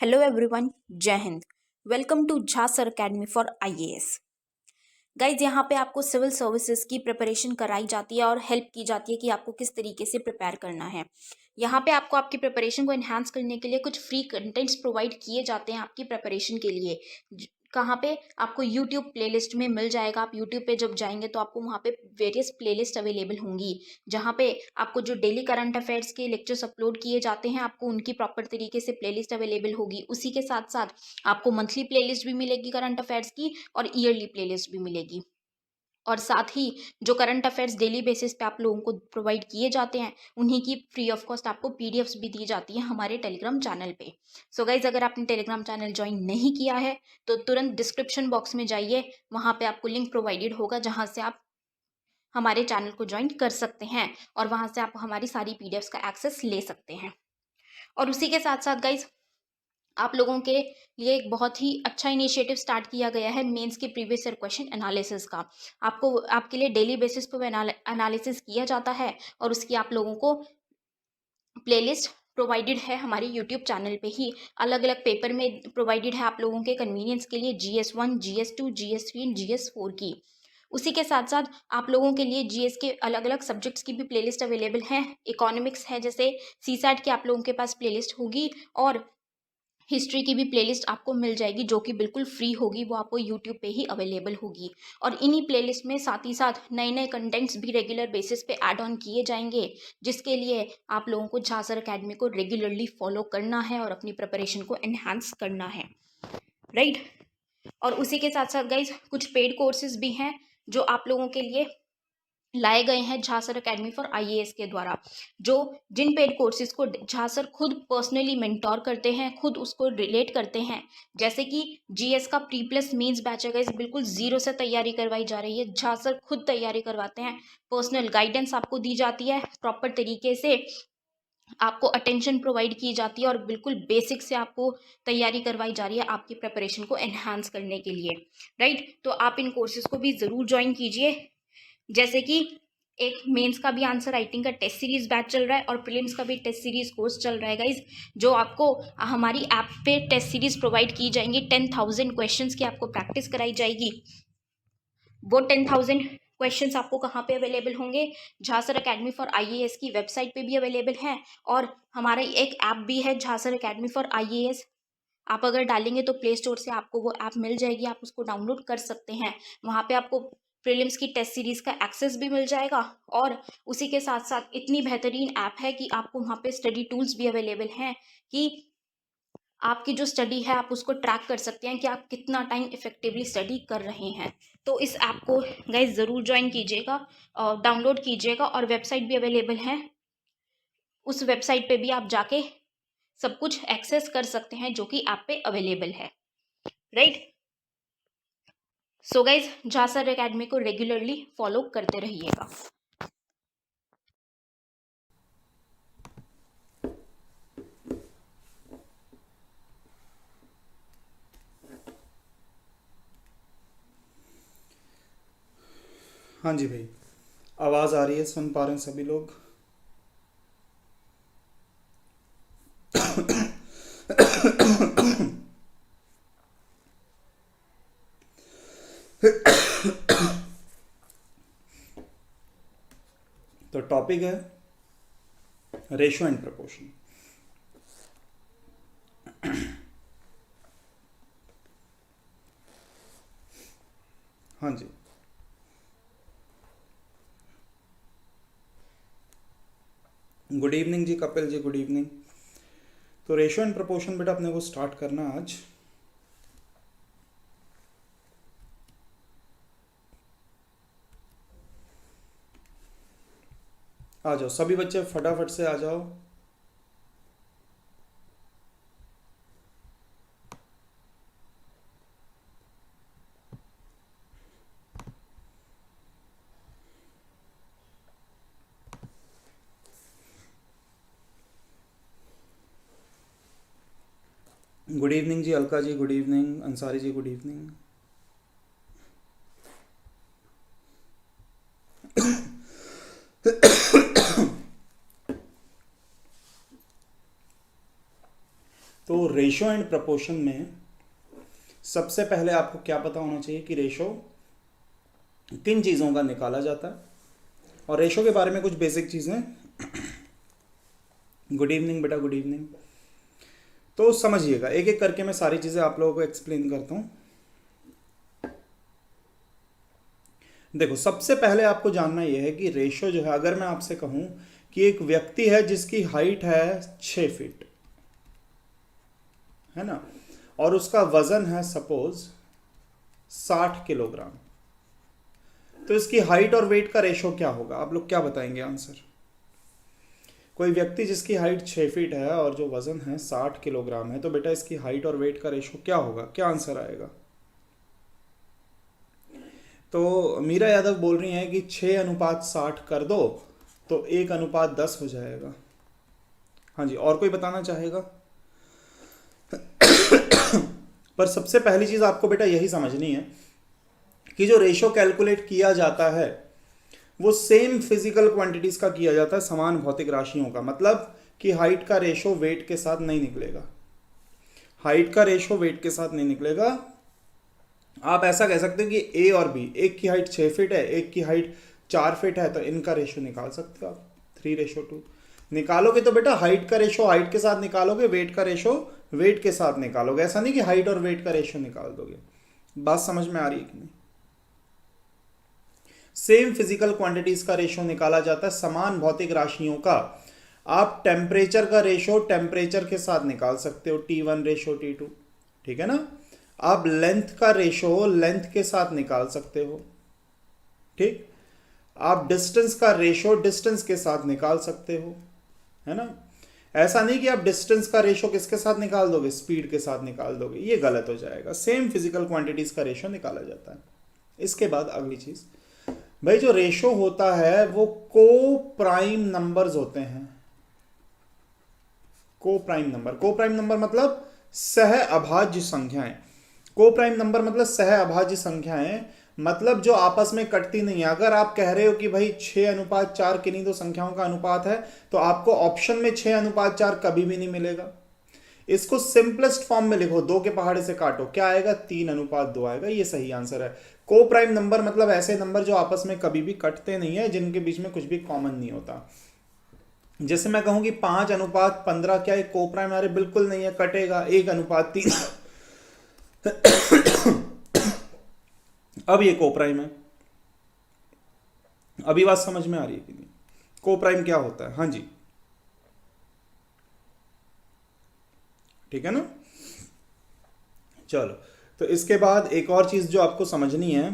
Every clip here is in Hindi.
हेलो एवरीवन, जय हिंद। Welcome to Jha sir academy for IAS. Guys, यहाँ पे आपको सिविल सर्विसेज की प्रिपरेशन कराई जाती है और हेल्प की जाती है कि आपको किस तरीके से प्रिपेयर करना है। यहाँ पे आपको आपकी प्रिपरेशन को एनहांस करने के लिए कुछ फ्री कंटेंट्स प्रोवाइड किए जाते हैं आपकी प्रिपरेशन के लिए। कहाँ पे आपको यूट्यूब प्लेलिस्ट में मिल जाएगा। आप यूट्यूब पे जब जाएंगे तो आपको वहाँ पे वेरियस प्लेलिस्ट अवेलेबल होंगी, जहाँ पे आपको जो डेली करंट अफेयर्स के लेक्चर्स अपलोड किए जाते हैं आपको उनकी प्रॉपर तरीके से प्लेलिस्ट अवेलेबल होगी। उसी के साथ साथ आपको मंथली प्लेलिस्ट भी मिलेगी करंट अफेयर्स की और ईयरली प्लेलिस्ट भी मिलेगी। और साथ ही जो करंट अफेयर्स डेली बेसिस पे आप लोगों को प्रोवाइड किए जाते हैं उन्हीं की फ्री ऑफ कॉस्ट आपको पीडीएफ्स भी दी जाती हैं हमारे टेलीग्राम चैनल पे। सो गाइज, अगर आपने टेलीग्राम चैनल ज्वाइन नहीं किया है तो तुरंत डिस्क्रिप्शन बॉक्स में जाइए, वहां पे आपको लिंक प्रोवाइडेड होगा जहां से आप हमारे चैनल को ज्वाइन कर सकते हैं और वहां से आप हमारी सारी पीडीएफ्स का एक्सेस ले सकते हैं। और उसी के साथ साथ गाइज, आप लोगों के लिए एक बहुत ही अच्छा इनिशिएटिव स्टार्ट किया गया है मेंस के प्रीवियस ईयर क्वेश्चन एनालिसिस का। आपके लिए डेली बेसिस पर एनालिसिस किया जाता है और उसकी आप लोगों को प्लेलिस्ट प्रोवाइडेड है हमारे यूट्यूब चैनल पे ही। अलग अलग पेपर में प्रोवाइडेड है आप लोगों के कन्वीनियंस के लिए GS1, GS2, GS3 and GS4 की। उसी के साथ साथ आप लोगों के लिए जीएस के अलग अलग सब्जेक्ट्स की भी प्लेलिस्ट अवेलेबल है। इकोनॉमिक्स है जैसे सीसैट की आप लोगों के पास प्लेलिस्ट होगी और हिस्ट्री की भी प्लेलिस्ट आपको मिल जाएगी जो कि बिल्कुल फ्री होगी, वो आपको यूट्यूब पे ही अवेलेबल होगी। और इन्हीं प्लेलिस्ट में साथ ही साथ नए नए कंटेंट्स भी रेगुलर बेसिस पे ऐड ऑन किए जाएंगे, जिसके लिए आप लोगों को झा सर अकेडमी को रेगुलरली फॉलो करना है और अपनी प्रिपरेशन को एनहांस करना है, राइट। और उसी के साथ साथ गाइज, कुछ पेड कोर्सेज भी हैं जो आप लोगों के लिए लाए गए हैं Jha sir academy for IAS के द्वारा। जो जिन पेड कोर्सेज को झा सर खुद पर्सनली मेंटोर करते हैं, खुद उसको रिलेट करते हैं, जैसे कि जीएस का प्री प्लस मेंस बैच है गाइस, बिल्कुल जीरो से तैयारी करवाई जा रही है। झा सर खुद तैयारी करवाते हैं, पर्सनल गाइडेंस आपको दी जाती है, प्रॉपर तरीके से आपको अटेंशन प्रोवाइड की जाती है और बिल्कुल बेसिक से आपको तैयारी करवाई जा रही है आपकी प्रिपरेशन को एनहांस करने के लिए, राइट। तो आप इन कोर्सेज को भी ज़रूर ज्वाइन कीजिए। जैसे कि एक मेंस का भी आंसर राइटिंग का टेस्ट सीरीज बैच चल रहा है और प्रीलिम्स का भी टेस्ट सीरीज कोर्स चल रहा है गाइज, जो आपको हमारी ऐप पे टेस्ट सीरीज प्रोवाइड की जाएंगी। 10,000 क्वेश्चंस की आपको प्रैक्टिस कराई जाएगी। वो 10,000 क्वेश्चंस आपको कहाँ पे अवेलेबल होंगे? Jha sir academy for IAS की वेबसाइट पे भी अवेलेबल है और हमारा एक ऐप भी है Jha sir academy for IAS. आप अगर डालेंगे तो प्ले स्टोर से आपको वो ऐप मिल जाएगी, आप उसको डाउनलोड कर सकते हैं। वहाँ पे आपको प्रीलिम्स की टेस्ट सीरीज का एक्सेस भी मिल जाएगा और उसी के साथ साथ इतनी बेहतरीन ऐप है कि आपको वहाँ पे स्टडी टूल्स भी अवेलेबल हैं कि आपकी जो स्टडी है आप उसको ट्रैक कर सकते हैं कि आप कितना टाइम इफेक्टिवली स्टडी कर रहे हैं। तो इस ऐप को गाइज ज़रूर ज्वाइन कीजिएगा और डाउनलोड कीजिएगा और वेबसाइट भी अवेलेबल है, उस वेबसाइट पे भी आप जाके सब कुछ एक्सेस कर सकते हैं जो कि ऐप पे अवेलेबल है, right. So guys, Jha sir academy को रेगुलरली फॉलो करते रहिएगा। हाँ जी भाई, आवाज़ आ रही है? सुन पा रहे हैं सभी लोग? तो टॉपिक है रेशो एंड प्रपोर्शन। हाँ जी, गुड इवनिंग जी, कपिल जी गुड इवनिंग। तो रेशो एंड प्रपोर्शन बेटा अपने को स्टार्ट करना आज। आ जाओ सभी बच्चे, फटाफट से आ जाओ। गुड इवनिंग जी, Alka ji good evening, Ansari ji good evening. तो रेशो एंड प्रपोर्शन में सबसे पहले आपको क्या पता होना चाहिए कि रेशो किन चीज़ों का निकाला जाता है, और रेशो के बारे में कुछ बेसिक चीज़ें। गुड इवनिंग बेटा, गुड इवनिंग। तो समझिएगा, एक एक करके मैं सारी चीज़ें आप लोगों को एक्सप्लेन करता हूँ। देखो, सबसे पहले आपको जानना यह है कि रेशो जो है, अगर मैं आपसे कहूँ कि एक व्यक्ति है जिसकी हाइट है 6 फीट, है ना, और उसका वजन है सपोज 60 किलोग्राम, तो इसकी हाइट और वेट का रेशो क्या होगा? आप लोग क्या बताएंगे आंसर? कोई व्यक्ति जिसकी हाइट 6 फीट है और जो वजन है 60 किलोग्राम है, तो बेटा इसकी हाइट और वेट का रेशो क्या होगा? क्या आंसर आएगा? तो मीरा यादव बोल रही हैं कि 6:60 कर दो तो 1:10 हो जाएगा। हाँ जी, और कोई बताना चाहेगा? पर सबसे पहली चीज़ आपको बेटा यही समझनी है कि जो रेशो कैलकुलेट किया जाता है वो सेम फिजिकल क्वांटिटीज का किया जाता है, समान भौतिक राशियों का। मतलब कि हाइट का रेशो वेट के साथ नहीं निकलेगा, हाइट का रेशो वेट के साथ नहीं निकलेगा। आप ऐसा कह सकते हो कि ए और बी, एक की हाइट 6 फीट है, एक की हाइट 4 फीट है, तो इनका रेशो निकाल सकते हो आप 3:2। निकालोगे तो बेटा हाइट का रेशो हाइट के साथ निकालोगे, वेट का रेशो वेट के साथ निकालोगे। ऐसा नहीं कि हाइट और वेट का रेशो निकाल दोगे। बात समझ में आ रही है कि नहीं? सेम फिजिकल क्वांटिटीज का रेशो निकाला जाता है, समान भौतिक राशियों का। आप टेम्परेचर का रेशो टेम्परेचर के साथ निकाल सकते हो, T1:T2, ठीक है ना। आप लेंथ का रेशो लेंथ के साथ निकाल सकते हो, ठीक। आप डिस्टेंस का रेशो डिस्टेंस के साथ निकाल सकते हो, है ना। ऐसा नहीं कि आप डिस्टेंस का रेशो किसके साथ निकाल दोगे? स्पीड के साथ निकाल दोगे, ये गलत हो जाएगा। सेम फिजिकल क्वांटिटीज का रेशो निकाला जाता है। इसके बाद अगली चीज, भाई जो रेशो होता है वो को प्राइम नंबर्स होते हैं। को प्राइम नंबर मतलब सह अभाज्य संख्याएं। को प्राइम नंबर मतलब सह अभाज्य संख्याएं, मतलब जो आपस में कटती नहीं है। अगर आप कह रहे हो कि भाई 6:4 किन्हीं दो संख्याओं का अनुपात है, तो आपको ऑप्शन में 6:4 कभी भी नहीं मिलेगा। इसको सिंपलेस्ट फॉर्म में लिखो, 2 के पहाड़े से काटो, क्या आएगा? 3:2 आएगा। ये सही आंसर है। को प्राइम नंबर मतलब ऐसे नंबर जो आपस में कभी भी कटते नहीं है, जिनके बीच में कुछ भी कॉमन नहीं होता। जैसे मैं कहूं कि 5:15 क्या एक को प्राइम? अरे बिल्कुल नहीं है, कटेगा। 1:3 अब ये को प्राइम है। अभी बात समझ में आ रही है कि नहीं? को प्राइम क्या होता है? हाँ जी, ठीक है ना। चलो, तो इसके बाद एक और चीज जो आपको समझनी है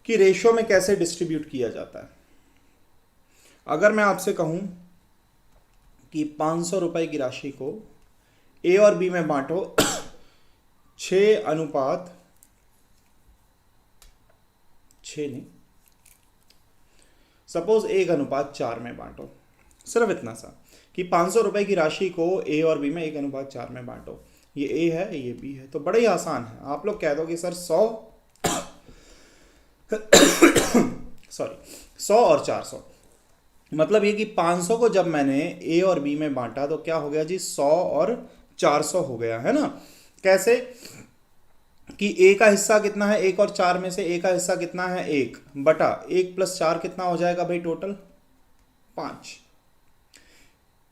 कि रेशो में कैसे डिस्ट्रीब्यूट किया जाता है। अगर मैं आपसे कहूं कि 500 रुपए की राशि को ए और बी में बांटो 6:6 नहीं, सपोज 1:4 में बांटो। सिर्फ इतना सा कि 500 रुपए की राशि को ए और बी में 1:4 में बांटो। ये ए है, ये बी है, तो बड़ा ही आसान है। आप लोग कह दो कि सर 100 और 400। मतलब ये कि 500 को जब मैंने ए और बी में बांटा तो क्या हो गया जी? 100 और 400 हो गया, है ना। कैसे कि ए का हिस्सा कितना है? 1 और 4 में से ए का हिस्सा कितना है? 1 बटा 1 + 4 कितना हो जाएगा भाई? टोटल 5।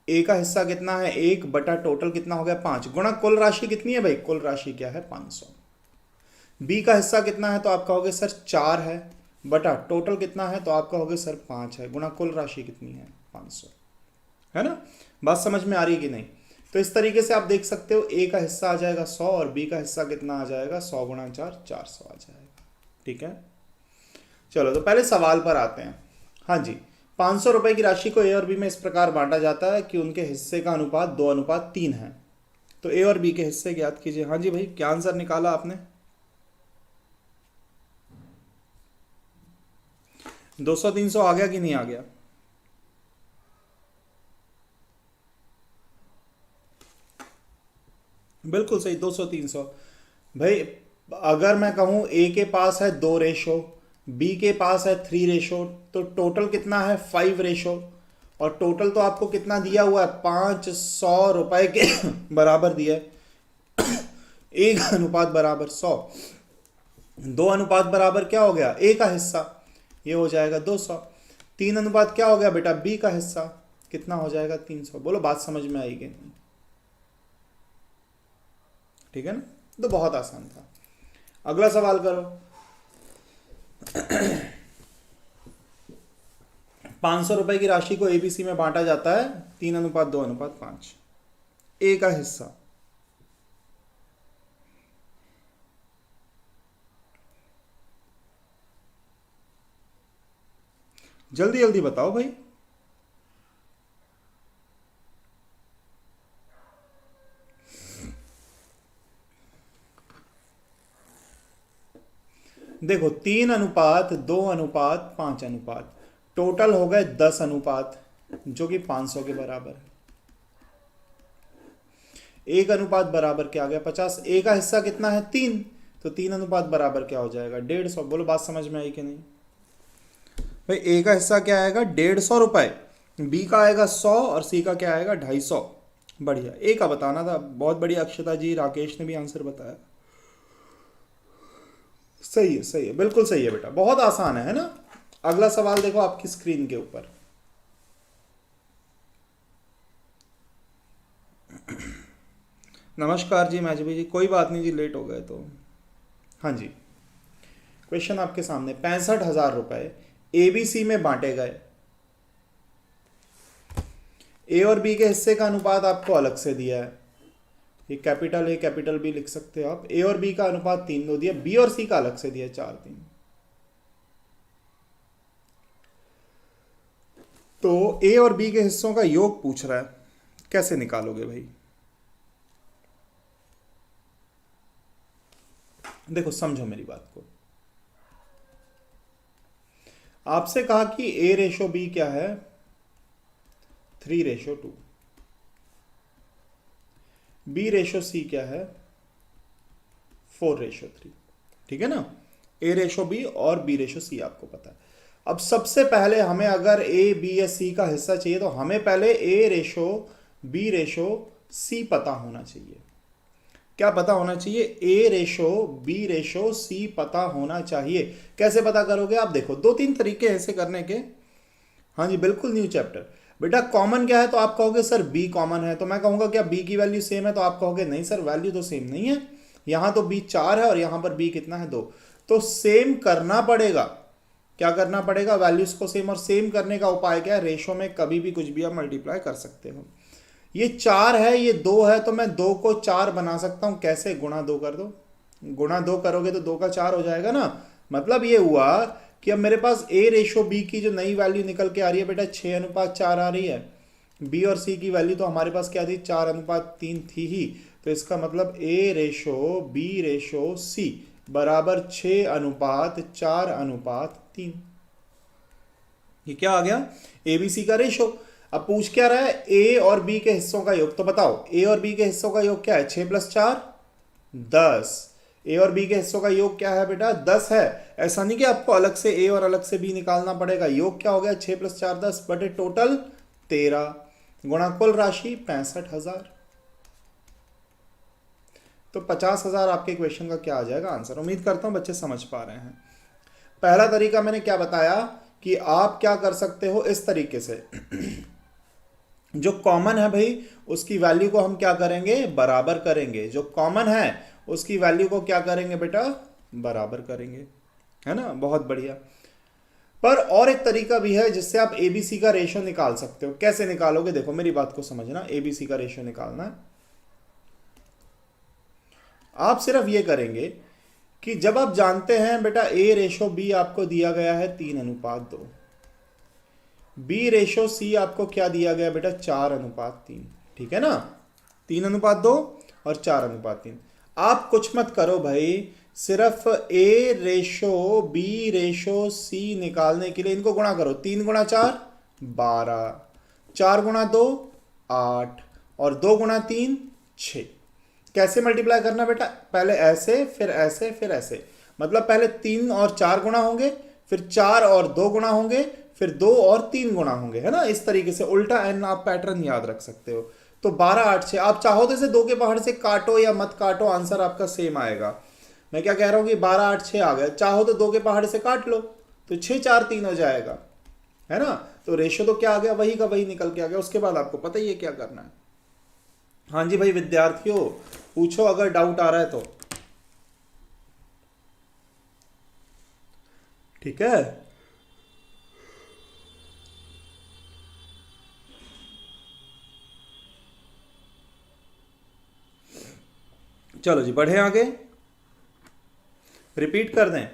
ए का हिस्सा कितना है? 1 बटा टोटल कितना हो गया? 5 गुणा कुल राशि कितनी है भाई? कुल राशि क्या है? 500। बी का हिस्सा कितना है? तो आप कहोगे सर 4 है, बटा टोटल कितना है? तो आप कहोगे सर 5 है, गुणा कुल राशि कितनी है? 500, है ना। बात समझ में आ रही है कि नहीं? तो इस तरीके से आप देख सकते हो, ए का हिस्सा आ जाएगा 100 और बी का हिस्सा कितना आ जाएगा? 100 × 4 400 आ जाएगा, ठीक है। चलो, तो पहले सवाल पर आते हैं। हाँ जी, 500 रुपए की राशि को ए और बी में इस प्रकार बांटा जाता है कि उनके हिस्से का अनुपात 2:3 है। तो ए और बी के हिस्से ज्ञात कीजिए। हाँ जी भाई, क्या आंसर निकाला आपने? 200-300 आ गया कि नहीं आ गया? बिल्कुल सही, 200-300। भाई अगर मैं कहूं ए के पास है 2 रेशो, बी के पास है 3 रेशो, तो टोटल कितना है? 5 रेशो। और टोटल तो आपको कितना दिया हुआ है, 500 रुपए के बराबर दिया है। 1:100, 2 अनुपात बराबर क्या हो गया, ए का हिस्सा, ये हो जाएगा 200। 3 अनुपात क्या हो गया बेटा, बी का हिस्सा, कितना हो जाएगा 300। बोलो बात समझ में आई कि नहीं? ठीक है ना, तो बहुत आसान था। अगला सवाल करो। 500 रुपए की राशि को एबीसी में बांटा जाता है 3:2:5, ए का हिस्सा। जल्दी जल्दी बताओ भाई। देखो 3:2:5, टोटल हो गए 10 अनुपात, जो कि 500 के बराबर है। 1 अनुपात बराबर क्या आ गया, 50। ए का हिस्सा कितना है, 3, तो 3 अनुपात बराबर क्या हो जाएगा, 150। बोलो बात समझ में आई कि नहीं भाई? ए का हिस्सा क्या आएगा, 150 रुपए, बी का आएगा 100 और सी का क्या आएगा, 250। बढ़िया, ए का बताना था। बहुत बढ़िया अक्षता जी, राकेश ने भी आंसर बताया। सही है, सही है, बिल्कुल सही है बेटा, बहुत आसान है ना। अगला सवाल देखो आपकी स्क्रीन के ऊपर। नमस्कार जी मैजबी जी, कोई बात नहीं जी, लेट हो गए तो। हाँ जी, क्वेश्चन आपके सामने। 65,000 रुपए एबीसी में बांटे गए। ए और बी के हिस्से का अनुपात आपको अलग से दिया है। ये कैपिटल ए कैपिटल बी लिख सकते हो आप। ए और बी का अनुपात 3:2 दिया, बी और सी का अलग से दिया 4:3। तो ए और बी के हिस्सों का योग पूछ रहा है, कैसे निकालोगे भाई? देखो समझो मेरी बात को। आपसे कहा कि ए रेशो बी क्या है, 3:2। बी रेशो सी क्या है, 4:3। ठीक है ना, ए रेशो बी और बी रेशो सी आपको पता है। अब सबसे पहले हमें अगर ए बी या सी का हिस्सा चाहिए तो हमें पहले ए रेशो बी रेशो सी पता होना चाहिए। क्या पता होना चाहिए, ए रेशो बी रेशो सी पता होना चाहिए। कैसे पता करोगे आप, देखो 2-3 तरीके ऐसे करने के। हाँ जी बिल्कुल, न्यू चैप्टर। बेटा कॉमन क्या है, तो आप कहोगे सर बी कॉमन है, तो मैं कहूंगा क्या बी की वैल्यू सेम है, तो आप कहोगे नहीं सर वैल्यू तो सेम नहीं है, यहां तो बी 4 है और यहां पर बी कितना है, 2। तो सेम करना पड़ेगा। क्या करना पड़ेगा, वैल्यूज को सेम। और सेम करने का उपाय क्या है, रेशो में कभी भी कुछ भी आप मल्टीप्लाई कर सकते हो। ये 4 है, ये 2 है, तो मैं 2 को 4 बना सकता हूं। कैसे, गुणा 2 कर दो। गुणा 2 करोगे तो 2 का 4 हो जाएगा ना। मतलब ये हुआ कि अब मेरे पास ए रेशो बी की जो नई वैल्यू निकल के आ रही है बेटा, 6:4 आ रही है। बी और सी की वैल्यू तो हमारे पास क्या थी, 4:3 थी ही। तो इसका मतलब ए रेशो बी रेशो सी बराबर 6:4:3। ये क्या आ गया, ए बी सी का रेशो। अब पूछ क्या रहा है, ए और बी के हिस्सों का योग। तो बताओ ए और बी के हिस्सों का योग क्या है, 6 + 4 10। ए और बी के हिस्सों का योग क्या है बेटा, 10 है। ऐसा नहीं कि आपको अलग से ए और अलग से बी निकालना पड़ेगा। योग क्या हो गया, 6 + 4 10 बटे टोटल 13 गुणा कुल राशि 65,000। तो 50,000 आपके क्वेश्चन का क्या आ जाएगा आंसर। उम्मीद करता हूं बच्चे समझ पा रहे हैं। पहला तरीका मैंने क्या बताया कि आप क्या कर सकते हो, इस तरीके से जो कॉमन है भाई उसकी वैल्यू को हम क्या करेंगे, बराबर करेंगे। जो कॉमन है उसकी वैल्यू को क्या करेंगे बेटा, बराबर करेंगे, है ना। बहुत बढ़िया। पर और एक तरीका भी है जिससे आप एबीसी का रेशो निकाल सकते हो। कैसे निकालोगे, देखो मेरी बात को समझना। एबीसी का रेशो निकालना है, आप सिर्फ ये करेंगे कि जब आप जानते हैं बेटा ए रेशो बी आपको दिया गया है 3:2, बी रेशो सी आपको क्या दिया गया बेटा, 4:3। ठीक है ना, 3:2 और 4:3। आप कुछ मत करो भाई, सिर्फ ए रेशो बी रेशो सी निकालने के लिए इनको गुणा करो। 3 × 4 12, 4 × 2 8 और 2 × 3 6। कैसे मल्टीप्लाई करना बेटा, पहले ऐसे फिर ऐसे फिर ऐसे। मतलब पहले 3 और 4 गुणा होंगे, फिर 4 और 2 गुना होंगे, फिर 2 और 3 गुना होंगे, है ना। इस तरीके से उल्टा एन आप पैटर्न याद रख सकते हो। तो 12 8 6, आप चाहो तो इसे 2 के पहाड़ से काटो या मत काटो, आंसर आपका सेम आएगा। मैं क्या कह रहा हूं कि 12 8 6 आ गया, चाहो तो 2 के पहाड़ से काट लो तो 6 4 3 हो जाएगा, है ना। तो रेशो तो क्या आ गया, वही का वही निकल के आ गया। उसके बाद आपको पता ही है क्या करना है। हाँ जी भाई विद्यार्थियों, पूछो अगर डाउट आ रहा है तो। ठीक है, चलो जी बढ़े आगे, रिपीट कर दें।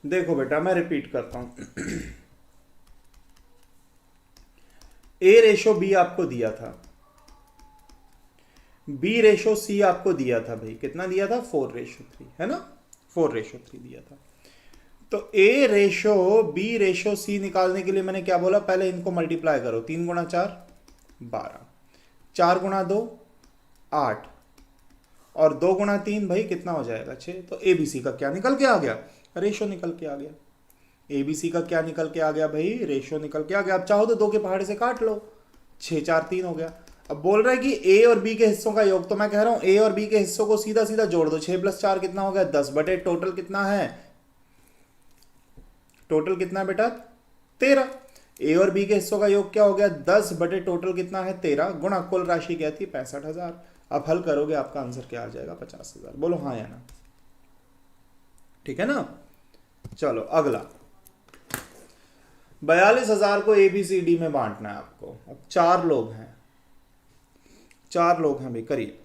देखो बेटा मैं रिपीट करता हूं। ए रेशो बी आपको दिया था, बी रेशो सी आपको दिया था भाई, कितना दिया था 4:3, है ना, 4:3 दिया था। तो ए रेशो बी रेशो सी निकालने के लिए मैंने क्या बोला, पहले इनको मल्टीप्लाई करो, 3 गुणा 4 12, 4 गुणा 2 8, और 2 गुणा 3 भाई कितना हो जाएगा 6। तो ए बी सी का क्या निकल के आ गया, रेशो निकल के आ गया। ए बी सी का क्या निकल के आ गया भाई, रेशो निकल के आ गया। अब चाहो तो 2 के पहाड़े से काट लो, 6 4 3 हो गया। अब बोल रहा है कि ए और बी के हिस्सों का योग, तो मैं कह रहा हूं ए और बी के हिस्सों को सीधा सीधा जोड़ दो। 6 + 4 कितना हो गया 10, बटे टोटल कितना है, टोटल कितना है बेटा 13। ए और बी के हिस्सों का योग क्या हो गया 10 बटे टोटल कितना है 13, गुणा कुल राशि क्या थी 65,000। अब हल करोगे आपका आंसर क्या आ जाएगा 50,000। बोलो हाँ या ना, ठीक है ना। चलो अगला, 42,000 को ABCD में बांटना है आपको। अब 4 लोग हैं, 4 लोग हैं भाई करिए।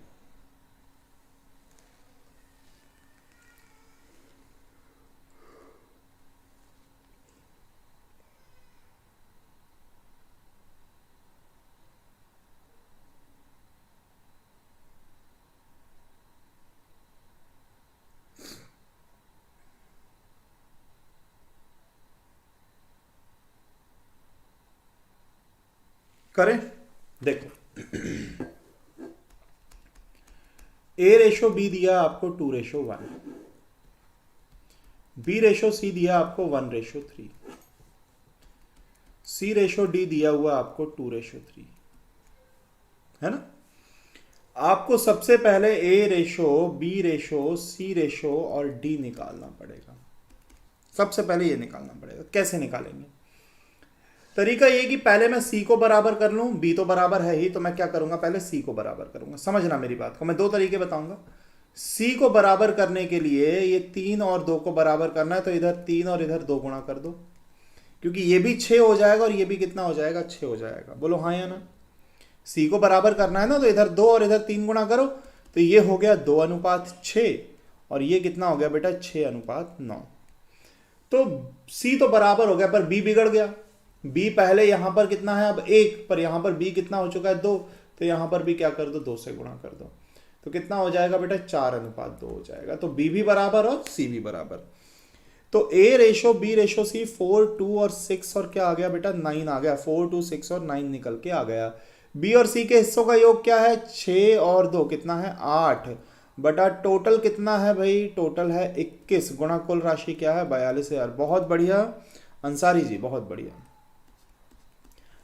करें, देखो ए रेशो बी दिया आपको 2:1, बी रेशो सी दिया आपको 1:3, सी रेशो डी दिया हुआ आपको 2:3, है ना। आपको सबसे पहले ए रेशो बी रेशो सी रेशो और डी निकालना पड़ेगा। सबसे पहले ये निकालना पड़ेगा। कैसे निकालेंगे, तरीका ये कि पहले मैं सी को बराबर कर लूं, बी तो बराबर है ही, तो मैं क्या करूंगा पहले सी को बराबर करूंगा। समझना मेरी बात को, मैं 2 तरीके बताऊंगा। सी को बराबर करने के लिए ये 3 और 2 को बराबर करना है, तो इधर 3 और इधर 2 गुणा कर दो, क्योंकि ये भी 6 हो जाएगा और ये भी कितना हो जाएगा 6 हो जाएगा। बोलो हाँ या ना। सी को बराबर करना है ना, तो इधर 2 और इधर 3 गुणा करो, तो ये हो गया 2:6, और ये कितना हो गया बेटा 6:9। तो सी तो बराबर हो गया, पर बी बिगड़ गया। बी पहले यहां पर कितना है अब 1, पर यहां पर बी कितना हो चुका है 2, तो यहां पर भी क्या कर दो 2 से गुणा कर दो, तो कितना हो जाएगा बेटा 4:2 हो जाएगा। तो बी भी बराबर और सी भी बराबर। तो ए रेशो बी रेशो सी 4 2 और 6 और क्या आ गया बेटा 9 आ गया। 4 2 6 और 9 निकल के आ गया। बी और सी के हिस्सों का योग क्या है 6 और 2 कितना है 8, बटा टोटल कितना है भाई, टोटल है 21, गुणा कुल राशि क्या है 42,000। बहुत बढ़िया अंसारी जी, बहुत बढ़िया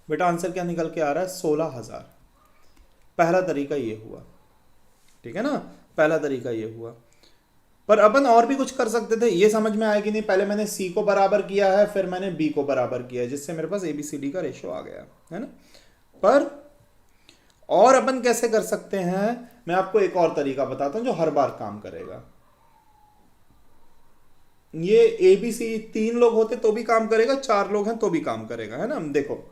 बेटा। आंसर क्या निकल के आ रहा है 16,000। पहला तरीका ये हुआ, ठीक है ना, पहला तरीका ये हुआ। पर अपन और भी कुछ कर सकते थे, ये समझ में आया कि नहीं। पहले मैंने सी को बराबर किया है, फिर मैंने बी को बराबर किया है, जिससे मेरे पास ABCD का रेशो आ गया, है ना। पर और अपन कैसे कर सकते हैं, मैं आपको एक और तरीका बताता हूं जो हर बार काम करेगा। ये ABC 3 लोग होते तो भी काम करेगा, 4 लोग हैं तो भी काम करेगा, है ना। देखो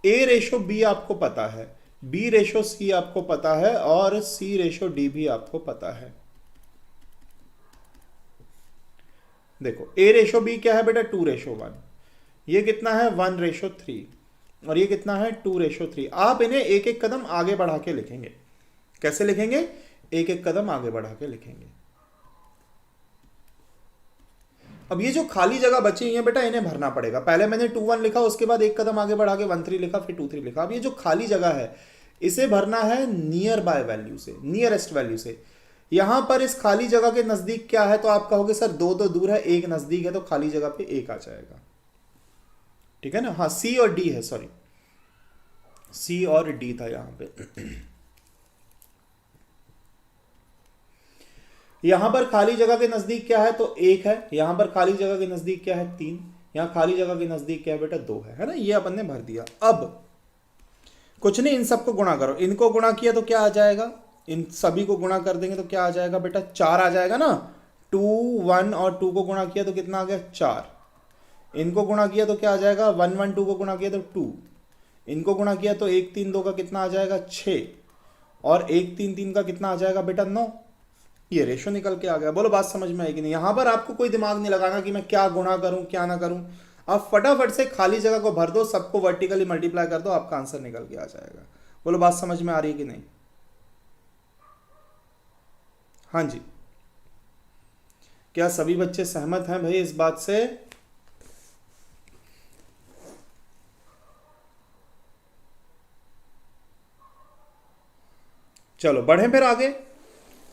ए रेशो बी आपको पता है, बी रेशो सी आपको पता है, और सी रेशो डी भी आपको पता है। देखो ए रेशो बी क्या है बेटा 2:1, ये कितना है 1:3, और ये कितना है 2:3। आप इन्हें एक एक कदम आगे बढ़ा के लिखेंगे। कैसे लिखेंगे, एक एक कदम आगे बढ़ा के लिखेंगे। अब ये जो खाली जगह बची हुई है बेटा, इन्हें भरना पड़ेगा। पहले मैंने 2 1 लिखा, उसके बाद एक कदम आगे बढ़ा के 1 3 लिखा, फिर 2 3 लिखा। अब ये जो खाली जगह है इसे भरना है नियर बाय वैल्यू से, नियरेस्ट वैल्यू से। यहां पर इस खाली जगह के नजदीक क्या है, तो आप कहोगे सर दो तो दूर है, एक नजदीक है, तो खाली जगह पे एक आ जाएगा। ठीक है ना। हाँ, सी और डी है, सॉरी, सी और डी था यहां पे। यहां पर खाली जगह के नजदीक क्या है, तो एक है। यहां पर खाली जगह के नजदीक क्या है, तीन। यहां खाली जगह के नजदीक क्या है बेटा, दो है ना। ये अपन ने भर दिया। अब कुछ नहीं, इन सबको गुणा करो। इनको गुणा किया तो क्या आ जाएगा, इन सभी को गुणा कर देंगे तो क्या आ जाएगा बेटा, चार आ जाएगा ना। टू, वन और टू को गुणा किया तो कितना आ गया, चार। इनको गुणा किया तो क्या आ जाएगा, वन वन टू को गुणा किया तो टू। इनको गुणा किया तो एक तीन दो का कितना आ जाएगा, छः। और एक तीन तीन का कितना आ जाएगा बेटा, नौ। ये रेशो निकल के आ गया। बोलो बात समझ में आएगी नहीं। यहां पर आपको कोई दिमाग नहीं लगाना कि मैं क्या गुणा करूं क्या ना करूं। आप फटाफट से खाली जगह को भर दो, सबको वर्टिकली मल्टीप्लाई कर दो, आपका आंसर निकल के आ जाएगा। बोलो बात समझ में आ रही है कि नहीं। हाँ जी, क्या सभी बच्चे सहमत हैं भाई इस बात से। चलो बढ़े फिर आगे।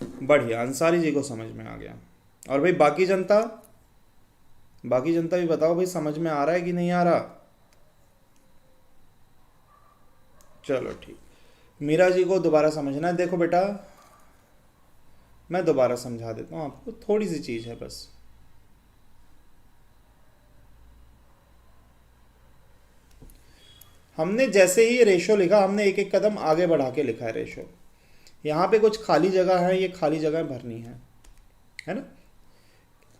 बढ़िया, अंसारी जी को समझ में आ गया। और भाई बाकी जनता, बाकी जनता भी बताओ भाई, समझ में आ रहा है कि नहीं आ रहा। चलो ठीक। मीरा जी को दोबारा समझना है। देखो बेटा, मैं दोबारा समझा देता हूँ आपको, थोड़ी सी चीज़ है बस। हमने जैसे ही ये रेशो लिखा, हमने एक एक कदम आगे बढ़ा के लिखा है रेशो। यहाँ पे कुछ खाली जगह है, ये खाली जगह भरनी है ना।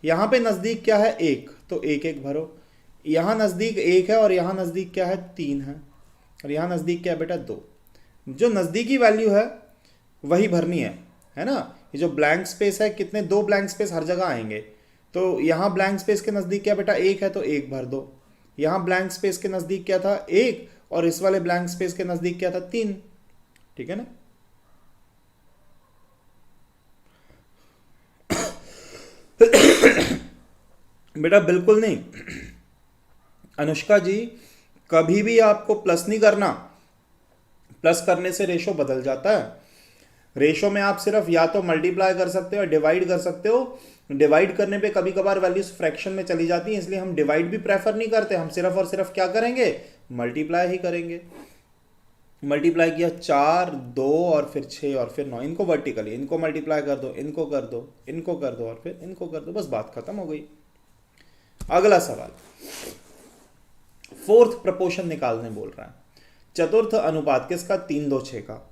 यहाँ पे नज़दीक क्या है, एक, तो एक एक भरो। यहाँ नज़दीक एक है और यहाँ नज़दीक क्या है, तीन है। और यहाँ नज़दीक क्या है बेटा, दो। जो नज़दीकी वैल्यू है वही भरनी है ना। ये जो ब्लैंक स्पेस है, कितने, दो ब्लैंक स्पेस हर जगह आएंगे। तो यहाँ ब्लैंक स्पेस के नज़दीक क्या बेटा, एक है, तो एक भर दो। यहाँ ब्लैंक स्पेस के नज़दीक क्या था, एक, और इस वाले ब्लैंक स्पेस के नज़दीक क्या था, तीन। ठीक है ना। बेटा बिल्कुल नहीं अनुष्का जी, कभी भी आपको प्लस नहीं करना। प्लस करने से रेशो बदल जाता है। रेशो में आप सिर्फ या तो मल्टीप्लाई कर सकते हो या डिवाइड कर सकते हो। डिवाइड करने पे कभी कभार वैल्यूज फ्रैक्शन में चली जाती हैं, इसलिए हम डिवाइड भी प्रेफर नहीं करते। हम सिर्फ और सिर्फ क्या करेंगे, मल्टीप्लाई ही करेंगे। मल्टीप्लाई किया, चार, दो और फिर छः और फिर नौ। इनको वर्टिकली, इनको मल्टीप्लाई कर दो, इनको कर दो, इनको कर दो और फिर इनको कर दो, बस बात खत्म हो गई। अगला सवाल, फोर्थ प्रपोर्शन निकालने बोल रहा है। चतुर्थ अनुपात किसका, तीन दो छः का।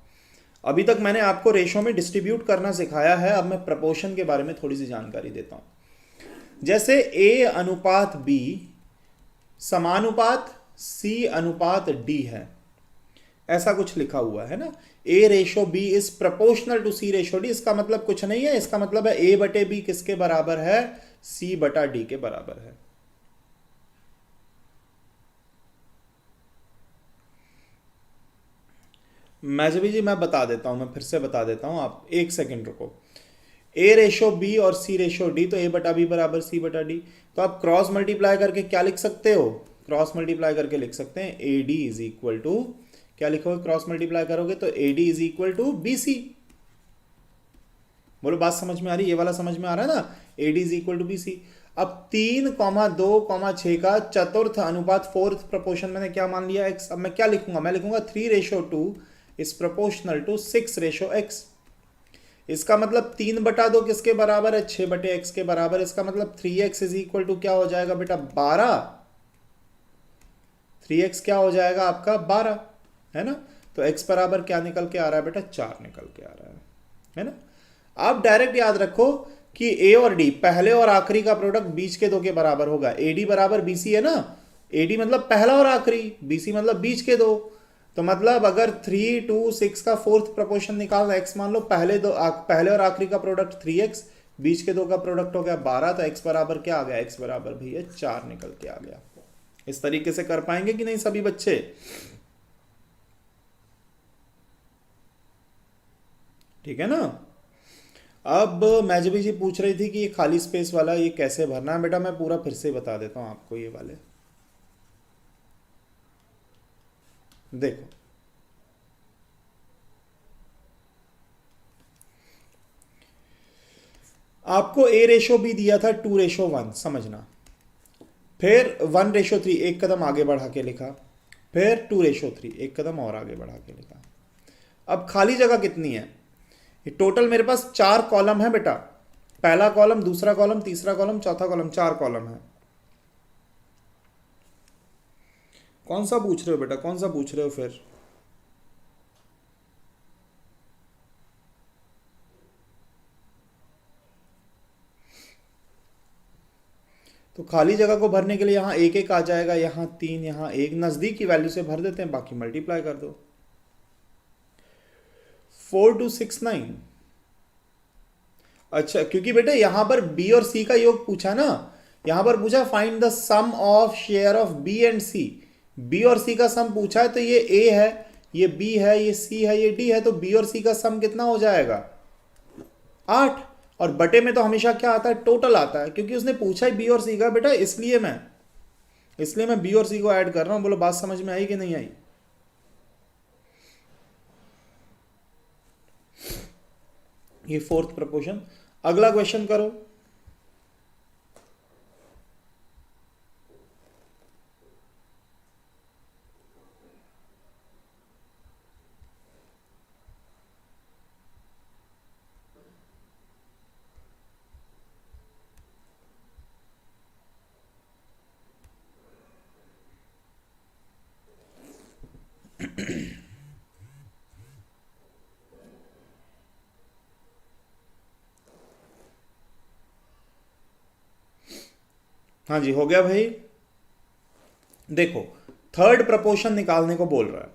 अभी तक मैंने आपको रेशो में डिस्ट्रीब्यूट करना सिखाया है, अब मैं प्रपोर्शन के बारे में थोड़ी सी जानकारी देता हूं। जैसे ए अनुपात बी समानुपात सी अनुपात डी है, ऐसा कुछ लिखा हुआ है ना। A ratio B is proportional to C ratio D. इसका मतलब कुछ नहीं है, इसका मतलब है ए बटे बी किसके बराबर है, सी बटा डी के बराबर है। मैजबी जी मैं बता देता हूं, मैं फिर से बता देता हूं, आप एक सेकंड रुको। ए रेशो बी और सी रेशो डी, तो ए बटा बी बराबर सी बटा डी। तो आप क्रॉस मल्टीप्लाई करके क्या लिख सकते हो, क्रॉस मल्टीप्लाई करके लिख सकते हैं A D is equal to, क्या लिखोगे क्रॉस मल्टीप्लाई करोगे तो A D is equal to B C. बोलो बात समझ में आ रही है, ये वाला समझ में आ रहा है ना, A D is equal to B C. अब 3,2,6 का चतुर्थ अनुपात फोर्थ प्रपोर्शन मैंने क्या मान लिया, एक्स। अब मैं क्या लिखूंगा, मैं लिखूंगा 3:2 इज प्रोपोर्शनल टू 6:x। इसका मतलब 3/2 किसके बराबर है, 6/x के बराबर। इसका मतलब 3x इज इक्वल टू क्या हो जाएगा बेटा, 12। 3x क्या हो जाएगा आपका, 12, है ना। तो x बराबर क्या निकल के आ रहा है बेटा, 4 निकल के आ रहा है ना। आप डायरेक्ट याद रखो कि ए और डी पहले और आखिरी का प्रोडक्ट बीच के दो के बराबर होगा। ए डी बराबर बी सी है ना। ए डी मतलब पहला और आखिरी, बी सी मतलब बीच के दो। तो मतलब अगर 3:6 का फोर्थ प्रपोर्शन निकालना, एक्स मान लो पहले और आखिरी का प्रोडक्ट 3x, बीच के दो का प्रोडक्ट हो गया 12, तो एक्स बराबर क्या आ गया, एक्स बराबर भैया 4 निकल के आ गया। इस तरीके से कर पाएंगे कि नहीं सभी बच्चे। ठीक है ना। अब मैजबी जी पूछ रही थी कि ये खाली स्पेस वाला ये कैसे भरना है। बेटा मैं पूरा फिर से बता देता हूं आपको। ये वाले देखो, आपको ए रेशो बी दिया था 2:1, समझना। फिर 1:3, एक कदम आगे बढ़ा के लिखा। फिर 2:3, एक कदम और आगे बढ़ा के लिखा। अब खाली जगह कितनी है? ये टोटल मेरे पास 4 कॉलम है बेटा। पहला कॉलम, दूसरा कॉलम, तीसरा कॉलम, चौथा कॉलम, 4 कॉलम है। कौन सा पूछ रहे हो बेटा, कौन सा पूछ रहे हो फिर? तो खाली जगह को भरने के लिए यहाँ एक एक आ जाएगा, यहाँ 3, यहाँ 1, नजदीक की वैल्यू से भर देते हैं, बाकी मल्टीप्लाई कर दो। 4269। अच्छा, क्योंकि बेटा यहां पर बी और सी का योग पूछा ना, यहां पर पूछा find the sum of share of B and C. B और सी का सम पूछा है, तो ये ए है, ये बी है, ये सी है, ये डी है, तो बी और सी का सम कितना हो जाएगा? 8। और बटे में तो हमेशा क्या आता है? टोटल आता है, क्योंकि उसने पूछा है बी और सी का बेटा, इसलिए मैं बी और सी को ऐड कर रहा हूं। बोलो बात समझ में आई कि नहीं आई? ये 4th प्रपोर्शन। अगला क्वेश्चन करो। हाँ जी, हो गया भाई। देखो, 3rd प्रपोर्शन निकालने को बोल रहा है।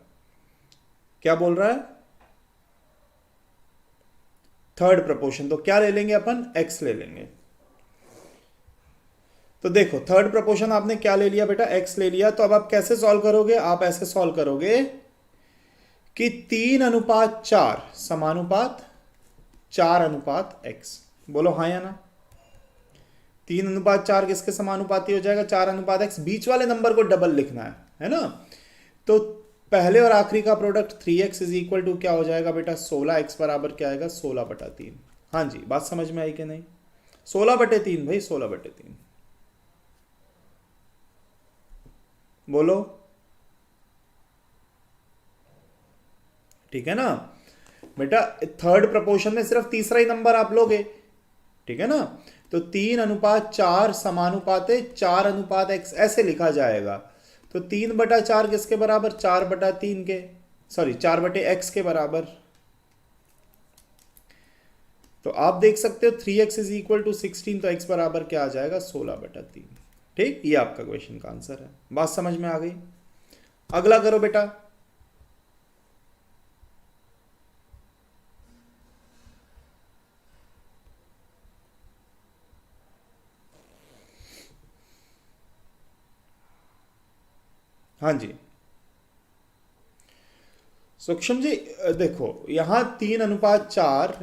क्या बोल रहा है? 3rd proportion. तो क्या ले लेंगे अपन? x ले लेंगे। तो देखो 3rd प्रपोर्शन आपने क्या ले लिया बेटा? x ले लिया। तो अब आप कैसे सॉल्व करोगे? आप ऐसे सॉल्व करोगे कि 3:4 समानुपात 4:x। बोलो हाँ या ना? 3:4 किसके समानुपाती हो जाएगा? 4:x। बीच वाले नंबर को डबल लिखना है ना? तो पहले और आखिरी का product 3x is equal to क्या हो जाएगा बेटा? 16x बराबर क्या आएगा? 16/3। हाँ जी, बात समझ में आई कि नहीं? 16/3 भाई, 16/3। बोलो, ठीक है ना बेटा? 3rd प्रपोर्शन में सिर्फ तीसरा ही नंबर आप लोगे, ठीक है ना? तो 3:4 समानुपाते 4:x ऐसे लिखा जाएगा। तो 3/4 किसके बराबर? 4/3 के, सॉरी 4/x के बराबर। तो आप देख सकते हो 3x इज इक्वल टू 16, तो x बराबर क्या आ जाएगा? 16/3। ठीक, ये आपका क्वेश्चन का आंसर है। बात समझ में आ गई? अगला करो बेटा। हाँ जी सूक्ष्म जी, देखो यहां 3:4,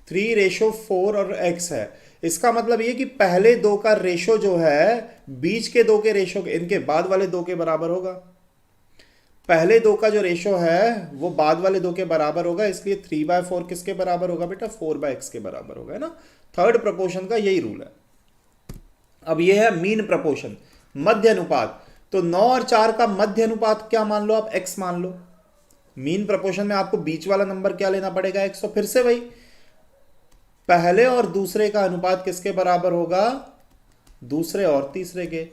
3:4 और x है। इसका मतलब ये कि पहले दो का रेशो जो है बीच के दो के रेशो इनके बाद वाले दो के बराबर होगा। पहले दो का जो रेशो है वो बाद वाले दो के बराबर होगा, इसलिए 3/4 किसके बराबर होगा बेटा? 4/x के बराबर होगा, है ना? 3rd प्रपोर्शन का यही रूल है। अब ये है मीन प्रपोर्शन, मध्य अनुपात। तो 9 और 4 का मध्य अनुपात क्या मान लो आप? x मान लो। मीन प्रपोर्शन में आपको बीच वाला नंबर क्या लेना पड़ेगा? x। तो फिर से वही, पहले और दूसरे का अनुपात किसके बराबर होगा? दूसरे और तीसरे के।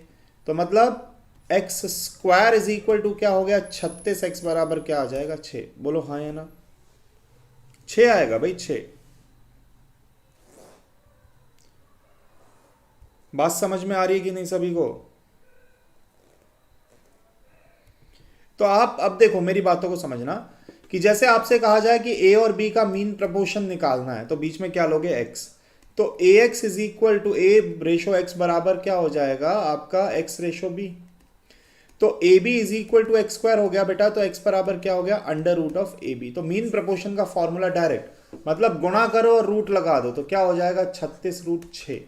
तो मतलब x² इज इक्वल टू क्या हो गया? 36x बराबर क्या आ जाएगा? 6। बोलो हाँ या ना? 6 आएगा भाई, 6। बात समझ में आ रही है कि नहीं सभी को? तो आप अब देखो मेरी बातों को समझना कि जैसे आपसे कहा जाए कि ए और बी का मीन प्रपोर्शन निकालना है, तो बीच में क्या लोगे? x। तो ax is equal to a ratio x बराबर क्या हो जाएगा आपका? x ratio b। तो ab is equal to x² हो गया बेटा। तो x बराबर क्या हो गया? √ab। तो मीन प्रपोर्शन का फॉर्मूला डायरेक्ट, मतलब गुणा करो और रूट लगा दो, तो क्या हो जाएगा? 36√6,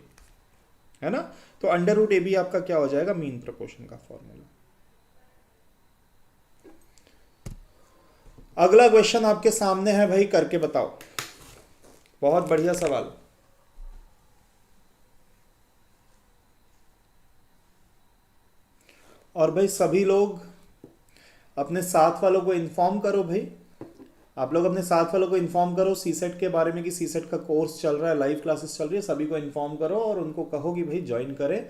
है ना? तो √ab आपका क्या हो जाएगा? मीन प्रपोर्शन का फॉर्मूला। अगला क्वेश्चन आपके सामने है भाई, करके बताओ। बहुत बढ़िया सवाल। और भाई सभी लोग अपने साथ वालों को इन्फॉर्म करो भाई, आप लोग अपने साथ वालों को इन्फॉर्म करो सीसेट के बारे में कि सीसेट का कोर्स चल रहा है, लाइव क्लासेस चल रही है, सभी को इन्फॉर्म करो और उनको कहो कि भाई ज्वाइन करें।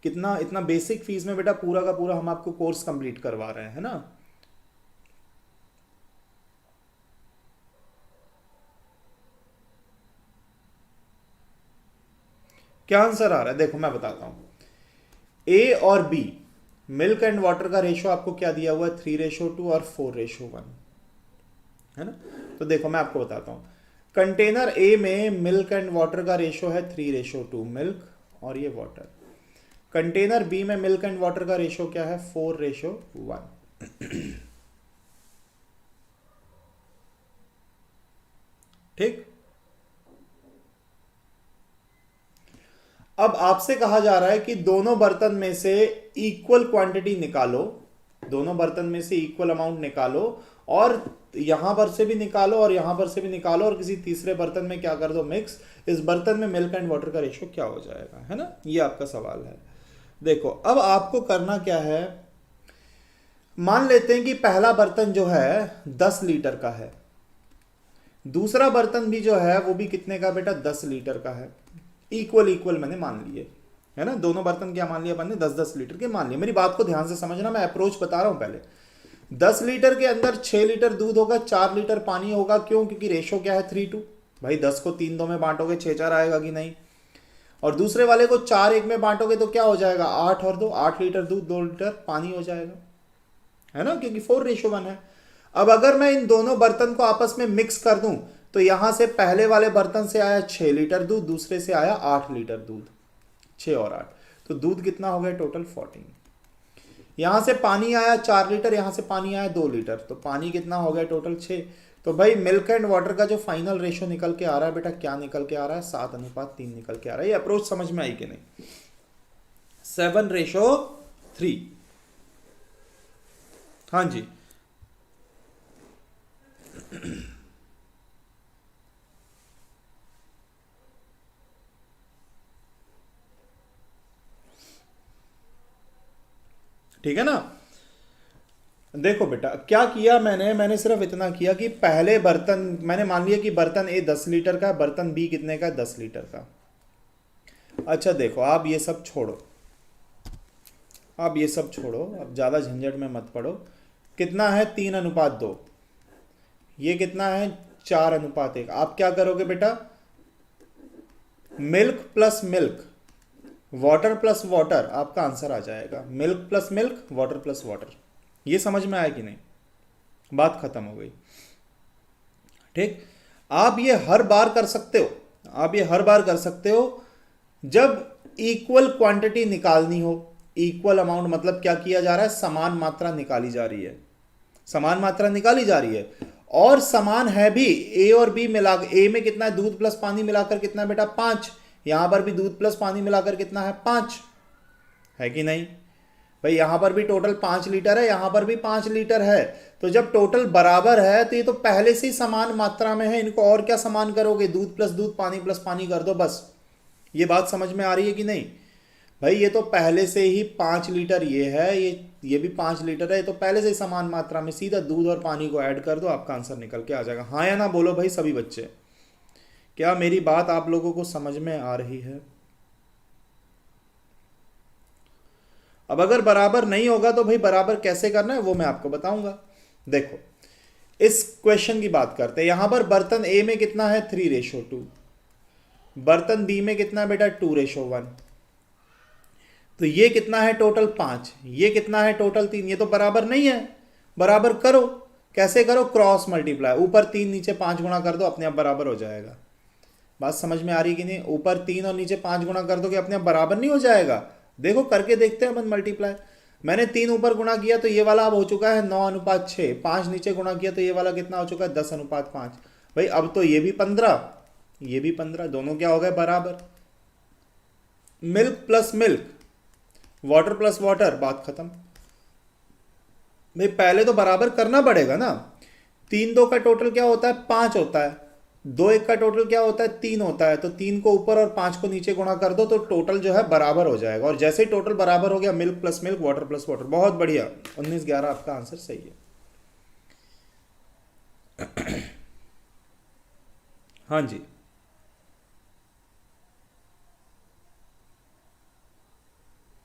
कितना इतना बेसिक फीस में बेटा पूरा का पूरा हम आपको कोर्स कंप्लीट करवा रहे हैं, है ना। क्या आंसर आ रहा है, देखो मैं बताता हूं। ए और बी मिल्क एंड वाटर का रेशो आपको क्या दिया हुआ है, 3:2 और 4:1, है ना। तो देखो मैं आपको बताता हूं, कंटेनर ए में मिल्क एंड वाटर का रेशो है 3:2, मिल्क और ये वाटर। कंटेनर बी में मिल्क एंड वाटर का रेशो क्या है, 4:1। ठीक। अब आपसे कहा जा रहा है कि दोनों बर्तन में से इक्वल क्वांटिटी निकालो, दोनों बर्तन में से इक्वल अमाउंट निकालो और यहां पर से भी निकालो और यहां पर से भी निकालो और किसी तीसरे बर्तन में क्या कर दो, मिक्स। इस बर्तन में मिल्क एंड वाटर का रेशो क्या हो जाएगा, है ना। ये आपका सवाल है। देखो अब आपको करना क्या है, मान लेते हैं कि पहला बर्तन जो है 10 लीटर का है, दूसरा बर्तन भी जो है वो भी कितने का बेटा, 10 लीटर का है। इक्वल इक्वल मैंने मान लिए, है ना। दोनों बर्तन क्या मान लिया मैंने, 10-10 लीटर के मान लिए। मेरी बात को ध्यान से समझना, मैं अप्रोच बता रहा हूं पहले। 10 लीटर के अंदर 6 लीटर दूध होगा, 4 लीटर पानी होगा। क्यों, क्योंकि रेशो क्या है, 3:2। भाई 10 को 3-2 में बांटोगे 6-4 आएगा कि नहीं। और दूसरे वाले को 4-1 में बांटोगे तो क्या हो जाएगा, 8 और 2, 8 लीटर दूध 2 लीटर पानी हो जाएगा, है ना, क्योंकि 4:1 है। अब अगर मैं इन दोनों बर्तन को आपस में मिक्स कर दूं तो यहां से पहले वाले बर्तन से आया 6 लीटर दूध, दूसरे से आया 8 लीटर दूध, 6 और 8, तो दूध कितना हो गया टोटल 14। यहां से पानी आया 4 लीटर, यहां से पानी आया 2 लीटर, तो पानी कितना हो गया टोटल 6। तो भाई मिल्क एंड वाटर का जो फाइनल रेशो निकल के आ रहा है बेटा, क्या निकल के आ रहा है, 7:3 निकल के आ रहा है। ये अप्रोच समझ में आई कि नहीं, 7:3। हाँ जी। ठीक है ना। देखो बेटा क्या किया मैंने सिर्फ इतना किया कि पहले बर्तन मैंने मान लिया कि बर्तन ए 10 लीटर का, बर्तन बी कितने का, 10 लीटर का। अच्छा देखो आप ये सब छोड़ो, आप ये सब छोड़ो, अब ज़्यादा झंझट में मत पड़ो। कितना है, 3:2। ये कितना है, 4:1। आप क्या करोगे बेटा, milk plus milk, water plus water, आपका आंसर आ जाएगा। Milk plus milk, water plus water. ये समझ में आया कि नहीं, बात खत्म हो गई। ठीक। आप ये हर बार कर सकते हो, आप ये हर बार कर सकते हो जब इक्वल क्वांटिटी निकालनी हो। इक्वल अमाउंट मतलब क्या किया जा रहा है, समान मात्रा निकाली जा रही है, समान मात्रा निकाली जा रही है और समान है भी। ए और बी मिला, ए में कितना है, दूध प्लस पानी मिलाकर कितना है बेटा, 5। यहां पर भी दूध प्लस पानी मिलाकर कितना है, 5 है कि नहीं भाई। यहां पर भी टोटल 5 लीटर है, यहां पर भी 5 लीटर है। तो जब टोटल बराबर है तो ये तो पहले से ही समान मात्रा में है, इनको और क्या समान करोगे, दूध प्लस दूध, पानी प्लस पानी कर दो बस। ये बात समझ में आ रही है कि नहीं भाई। ये तो पहले से ही 5 लीटर ये है, ये भी 5 लीटर है, ये तो पहले से ही समान मात्रा में, सीधा दूध और पानी को ऐड कर दो, आपका आंसर निकल के आ जाएगा। हाँ या ना बोलो भाई सभी बच्चे, क्या मेरी बात आप लोगों को समझ में आ रही है। अब अगर बराबर नहीं होगा तो भाई बराबर कैसे करना है वो मैं आपको बताऊंगा। देखो इस क्वेश्चन की बात करते हैं। यहां पर बर्तन ए में कितना है, 3:2, बर्तन बी में कितना है बेटा, 2:1। तो ये कितना है टोटल 5, ये कितना है टोटल 3। ये तो बराबर नहीं है, बराबर करो। कैसे करो, क्रॉस मल्टीप्लाई, ऊपर 3 नीचे 5 गुणा कर दो, अपने आप बराबर हो जाएगा। बात समझ में आ रही कि नहीं, ऊपर 3 और नीचे 5 गुणा कर दो कि अपने आप बराबर नहीं हो जाएगा। देखो करके देखते हैं अपन मल्टीप्लाई। मैंने 3 ऊपर गुणा किया तो ये वाला अब हो चुका है 9:6, 5 नीचे गुणा किया तो ये वाला कितना हो चुका है, 10:5। भाई अब तो ये भी 15, ये भी 15, दोनों क्या हो गए बराबर। Milk plus milk, water plus water, बात खत्म। भाई पहले तो बराबर करना पड़ेगा ना। 3-2 का टोटल क्या होता है, 5 होता है। दो एक का टोटल क्या होता है, 3 होता है, तो 3 को ऊपर और 5 को नीचे गुणा कर दो तो टोटल जो है बराबर हो जाएगा। और जैसे ही टोटल बराबर हो गया, milk plus milk, water plus water. बहुत बढ़िया, 19-11 आपका आंसर सही है। हाँ जी,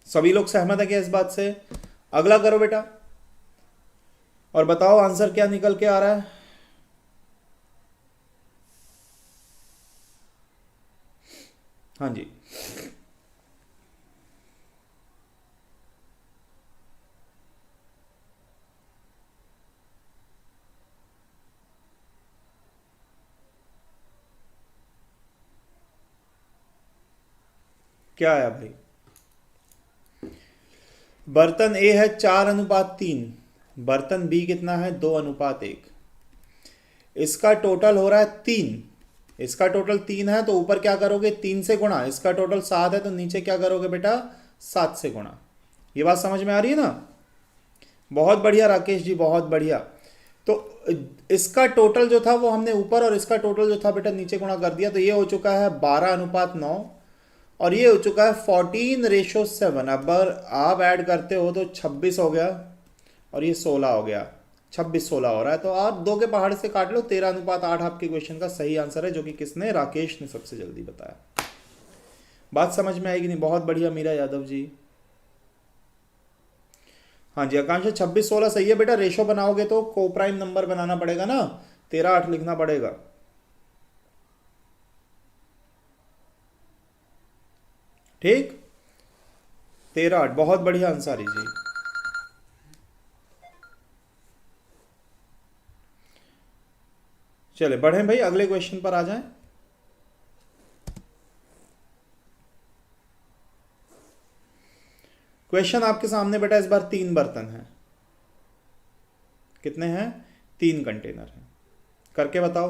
सभी लोग सहमत है क्या इस बात से? अगला करो बेटा, और बताओ आंसर क्या निकल के आ रहा है। हाँ जी, क्या आया भाई? बर्तन ए है 4:3, बर्तन बी कितना है, 2:1। इसका टोटल हो रहा है 3, इसका टोटल 3 है, तो ऊपर क्या करोगे, 3 से गुणा। इसका टोटल 7 है, तो नीचे क्या करोगे बेटा, 7 से गुणा। ये बात समझ में आ रही है ना? बहुत बढ़िया राकेश जी, बहुत बढ़िया। तो इसका टोटल जो था वो हमने ऊपर, और इसका टोटल जो था बेटा नीचे गुणा कर दिया, तो ये हो चुका है 12:9, और ये हो चुका है 14:7। अब आप ऐड करते हो तो 26 हो गया, और ये 16 हो गया, 26-16 हो रहा है। तो आप 2 के पहाड़ से काट लो, 13:8 आपके क्वेश्चन का सही आंसर है, जो कि किसने, राकेश ने सबसे जल्दी बताया। बात समझ में आएगी नहीं? बहुत बढ़िया मीरा यादव जी। हाँ जी, आकांक्षा 26-16 सही है बेटा। रेशो बनाओगे तो कोप्राइम नंबर बनाना पड़ेगा ना, 13:8 लिखना पड़ेगा। ठीक, 13:8, बहुत बढ़िया अंसारी जी। चले बढ़े भाई, अगले क्वेश्चन पर आ जाएं। क्वेश्चन आपके सामने बेटा इस बार 3 बर्तन हैं। कितने हैं? 3 कंटेनर हैं। करके बताओ।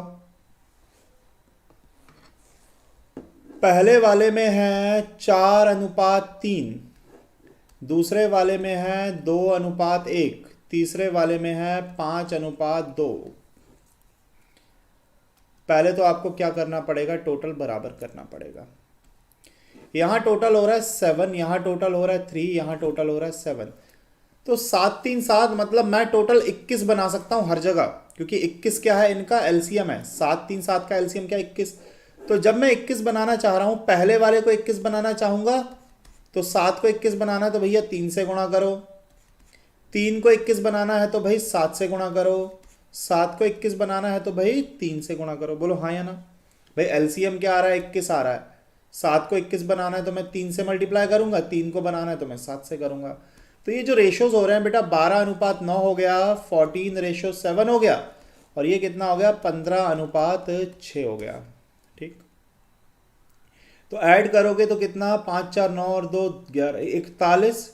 पहले वाले में है 4:3, दूसरे वाले में है 2:1, तीसरे वाले में है 5:2। पहले तो आपको क्या करना पड़ेगा, टोटल बराबर करना पड़ेगा। यहां टोटल हो रहा है 7, यहां टोटल हो रहा है 3, यहां टोटल हो रहा है 7। तो 7-3-7, मतलब मैं टोटल 21 बना सकता हूं हर जगह, क्योंकि 21 क्या है, इनका एलसीएम है। 7-3-7 का एलसीएम क्या है, 21। तो जब मैं 21 बनाना चाह रहा हूं, पहले वाले को 21 बनाना चाहूंगा, तो 7 को 21 बनाना है तो भैया 3 से गुणा करो। 3 को 21 बनाना है तो भाई 7 से गुणा करो। 7 को 21 बनाना है तो भाई 3 से गुणा करो। बोलो हाँ या ना? भाई एलसीएम क्या आ रहा है, 21 आ रहा है। 7 को 21 बनाना है तो मैं 3 से मल्टीप्लाई करूंगा, 3 को बनाना है तो मैं 7 से करूंगा। तो ये जो रेशोज हो रहे हैं बेटा, 12:9 हो गया, 14:7 हो गया, और ये कितना हो गया, 15:6 हो गया। ठीक, तो ऐड करोगे तो कितना, 5 4 9 और 2 11, 41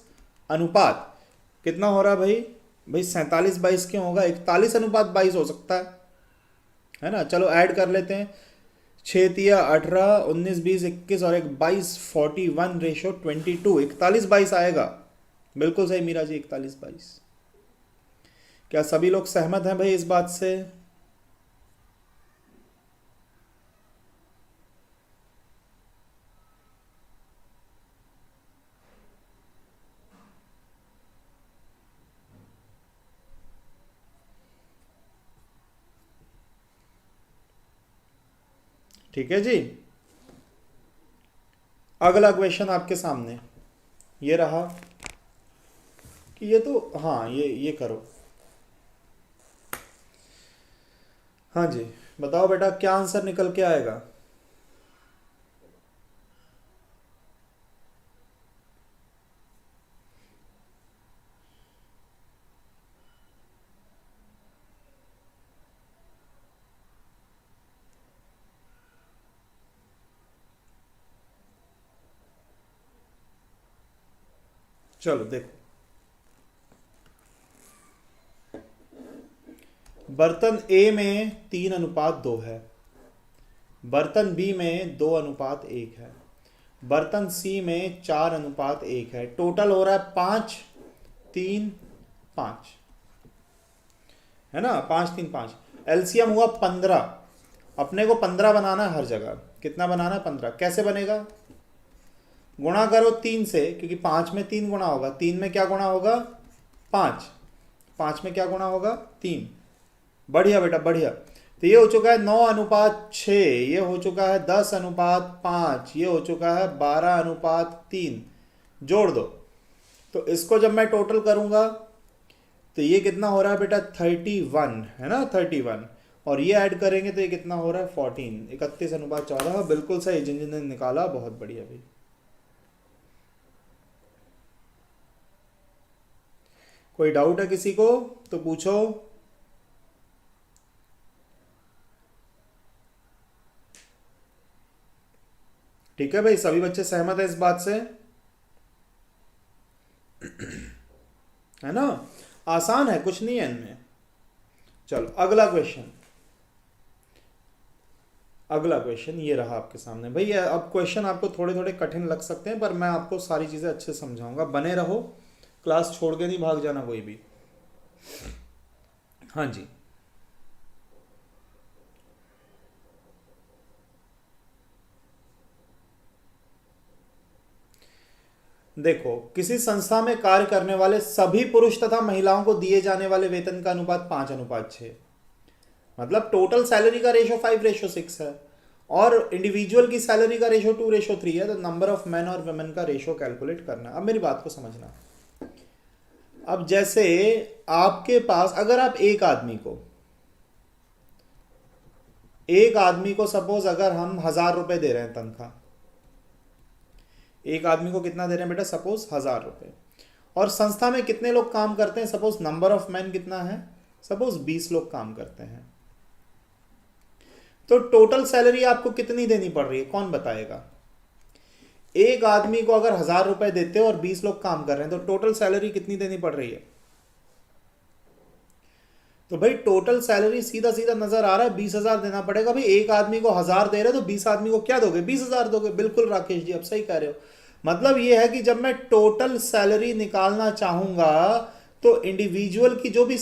अनुपात कितना हो रहा है भाई? भाई 47-22 क्यों होगा, 41:22 हो सकता है ना? चलो ऐड कर लेते हैं। 6×3 = 18, 19-20-21 और एक 22, 41:22, 41-22 आएगा। बिल्कुल सही मीरा जी, 41-22। क्या सभी लोग सहमत हैं भाई इस बात से? ठीक है जी। अगला क्वेश्चन आपके सामने ये रहा कि ये तो, हाँ ये करो। हाँ जी, बताओ बेटा क्या आंसर निकल के आएगा। चलो देखो, बर्तन ए में 3:2 है, बर्तन बी में 2:1 है, बर्तन सी में 4:1 है। टोटल हो रहा है 5-3-5, है ना? 5-3-5, एलसीएम हुआ 15, अपने को 15 बनाना है हर जगह। कितना बनाना है? 15। कैसे बनेगा? गुणा करो 3 से, क्योंकि 5 में 3 गुणा होगा। 3 में क्या गुणा होगा? 5। 5 में क्या गुणा होगा? 3। बढ़िया बेटा बढ़िया। तो ये हो चुका है 9:6, ये हो चुका है 10:5, ये हो चुका है 12:3। जोड़ दो। तो इसको जब मैं टोटल करूंगा तो ये कितना हो रहा है बेटा? 31 है ना, 31। और ये ऐड करेंगे तो ये कितना हो रहा है? 14। 31:14। बिल्कुल सही, जिन जिन ने निकाला बहुत बढ़िया भाई। कोई डाउट है किसी को तो पूछो। ठीक है भाई, सभी बच्चे सहमत है इस बात से? है ना, आसान है, कुछ नहीं है इनमें। चलो अगला क्वेश्चन। अगला क्वेश्चन ये रहा आपके सामने भाई। अब क्वेश्चन आपको थोड़े थोड़े कठिन लग सकते हैं, पर मैं आपको सारी चीजें अच्छे से समझाऊंगा। बने रहो, क्लास छोड़ के नहीं भाग जाना कोई भी। हाँ जी, देखो, किसी संस्था में कार्य करने वाले सभी पुरुष तथा महिलाओं को दिए जाने वाले वेतन का अनुपात 5:6। मतलब टोटल सैलरी का रेशो 5:6 है, और इंडिविजुअल की सैलरी का रेशो 2:3 है। तो नंबर ऑफ मैन और वुमेन का रेशो कैलकुलेट करना। अब मेरी बात को समझना। अब जैसे आपके पास, अगर आप एक आदमी को सपोज अगर हम 1,000 रुपए दे रहे हैं तनख्वाह, एक आदमी को कितना दे रहे हैं बेटा? सपोज 1,000 रुपए। और संस्था में कितने लोग काम करते हैं? सपोज नंबर ऑफ मैन कितना है? सपोज 20 लोग काम करते हैं। तो टोटल सैलरी आपको कितनी देनी पड़ रही है? कौन बताएगा? एक आदमी को अगर 1,000 रुपए देते हो और 20 लोग काम कर रहे हैं, तो टोटल सैलरी कितनी देनी पड़ रही है? तो भाई टोटल सैलरी सीधा सीधा नजर आ रहा है, 20,000 देना पड़ेगा। भाई एक आदमी को 1,000 दे रहे हो तो 20 आदमी को क्या दोगे? 20,000 दोगे। बिल्कुल राकेश जी, अब सही कह रहे हो। मतलब ये है कि जब मैं टोटल सैलरी निकालना चाहूंगा तो इंडिविजुअल की जो भी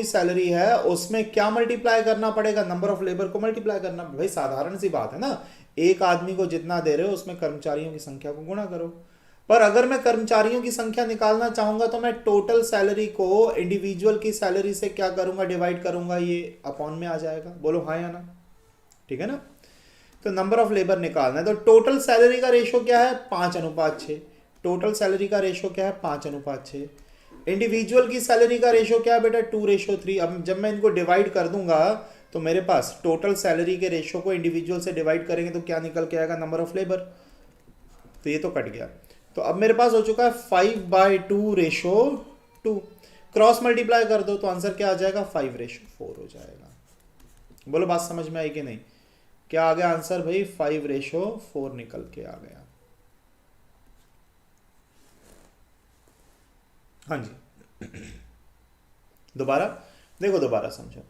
सैलरी है, उसमें क्या मल्टीप्लाई करना पड़ेगा? नंबर ऑफ लेबर को मल्टीप्लाई करना। भाई साधारण सी बात है ना, एक आदमी को जितना दे रहे हो उसमें कर्मचारियों की संख्या को गुणा करो। पर अगर मैं कर्मचारियों की संख्या निकालना चाहूंगा तो मैं टोटल सैलरी को इंडिविजुअल की सैलरी से क्या करूंगा? डिवाइड करूंगा। ये अपॉन में आ जाएगा। बोलो हाँ या ना? ठीक है ना। तो नंबर ऑफ लेबर निकालना है, तो टोटल सैलरी का रेशो क्या है? 5:6। टोटल सैलरी का रेशो क्या है? 5:6। इंडिविजुअल की सैलरी का रेशो क्या है बेटा? 2:3। अब जब मैं इनको डिवाइड कर दूंगा तो मेरे पास टोटल सैलरी के रेशो को इंडिविजुअल से डिवाइड करेंगे तो क्या निकल के आएगा? Number of labour. तो ये तो कट गया। तो अब मेरे पास हो चुका है 5/2:2। क्रॉस मल्टीप्लाई कर दो तो आंसर क्या आ जाएगा? 5:4 हो जाएगा। बोलो बात समझ में आई कि नहीं? क्या आ गया आंसर भाई? 5:4 निकल के आ गया। हाँ जी, दोबारा देखो, दोबारा समझो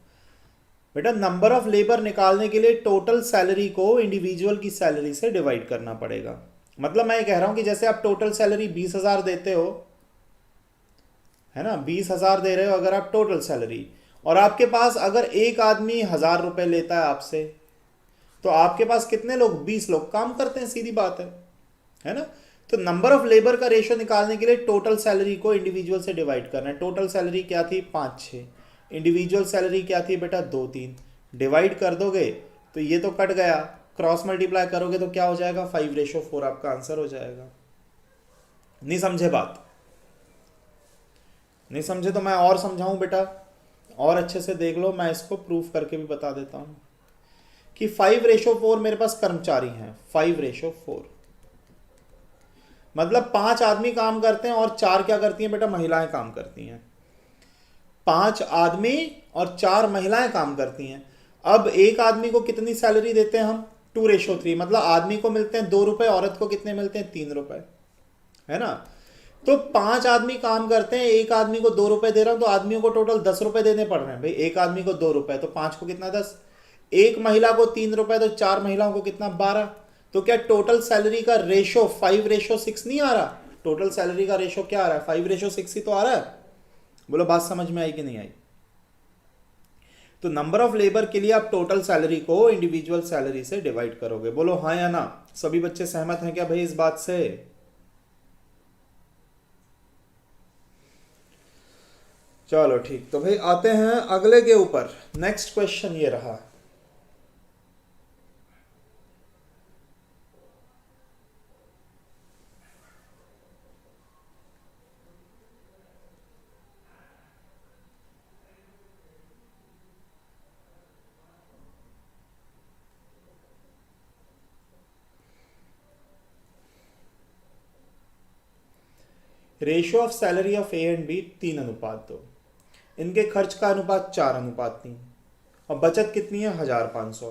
बेटा। नंबर ऑफ लेबर निकालने के लिए टोटल सैलरी को इंडिविजुअल की सैलरी से डिवाइड करना पड़ेगा। मतलब मैं ये कह रहा हूं कि जैसे आप टोटल सैलरी 20,000 देते हो, है ना, 20,000 दे रहे हो अगर आप टोटल सैलरी, और आपके पास अगर एक आदमी 1,000 रुपए लेता है आपसे, तो आपके पास कितने लोग? 20 लोग काम करते हैं। सीधी बात है ना। तो नंबर ऑफ लेबर का रेशो निकालने के लिए टोटल सैलरी को इंडिविजुअल से डिवाइड करना है। टोटल सैलरी क्या थी? 5-6। इंडिविजुअल सैलरी क्या थी बेटा? 2-3। डिवाइड कर दोगे तो ये तो कट गया, क्रॉस मल्टीप्लाई करोगे तो क्या हो जाएगा? 5:4 आपका आंसर हो जाएगा। नहीं समझे बात? नहीं समझे तो मैं और समझाऊं बेटा, और अच्छे से देख लो। मैं इसको प्रूफ करके भी बता देता हूं कि 5:4 मेरे पास कर्मचारी हैं। 5:4 मतलब 5 आदमी काम करते हैं और 4 क्या करती हैं बेटा? महिलाएं काम करती हैं। 5 आदमी और 4 महिलाएं काम करती हैं। अब एक आदमी को कितनी सैलरी देते हैं हम? 2:3। मतलब आदमी को मिलते हैं 2 रुपए, औरत को कितने मिलते हैं? 3 रुपए, है ना। तो 5 आदमी काम करते हैं, एक आदमी को 2 रुपए दे रहा हूं, तो आदमियों को टोटल 10 रुपए देने पड़ रहे हैं। भाई एक आदमी को 2 रुपए तो 5 को कितना? 10। एक महिला को 3 रुपए तो 4 महिलाओं को कितना? 12। तो क्या टोटल सैलरी का रेशो 5:6 नहीं आ रहा? टोटल सैलरी का रेशो क्या आ रहा है? 5:6 ही तो आ रहा है। बोलो बात समझ में आई कि नहीं आई? तो नंबर ऑफ लेबर के लिए आप टोटल सैलरी को इंडिविजुअल सैलरी से डिवाइड करोगे। बोलो हाँ या ना। सभी बच्चे सहमत हैं क्या भाई इस बात से? चलो ठीक, तो भाई आते हैं अगले के ऊपर। नेक्स्ट क्वेश्चन ये रहा। Ratio of salary of A and B 3:2। इनके खर्च का अनुपात 4:3 और बचत कितनी है 1500।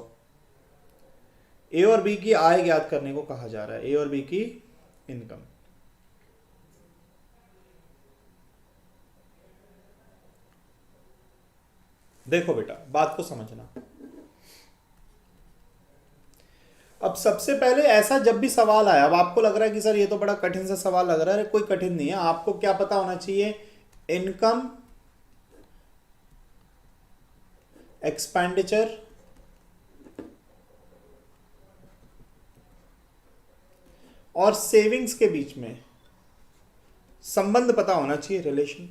ए और बी की आय ज्ञात करने को कहा जा रहा है, ए और बी की इनकम। देखो बेटा बात को समझना। अब सबसे पहले ऐसा जब भी सवाल आया, अब आपको लग रहा है कि सर ये तो बड़ा कठिन सा सवाल लग रहा है, कोई कठिन नहीं है। आपको क्या पता होना चाहिए? इनकम, एक्सपेंडिचर और सेविंग्स के बीच में संबंध पता होना चाहिए, रिलेशन।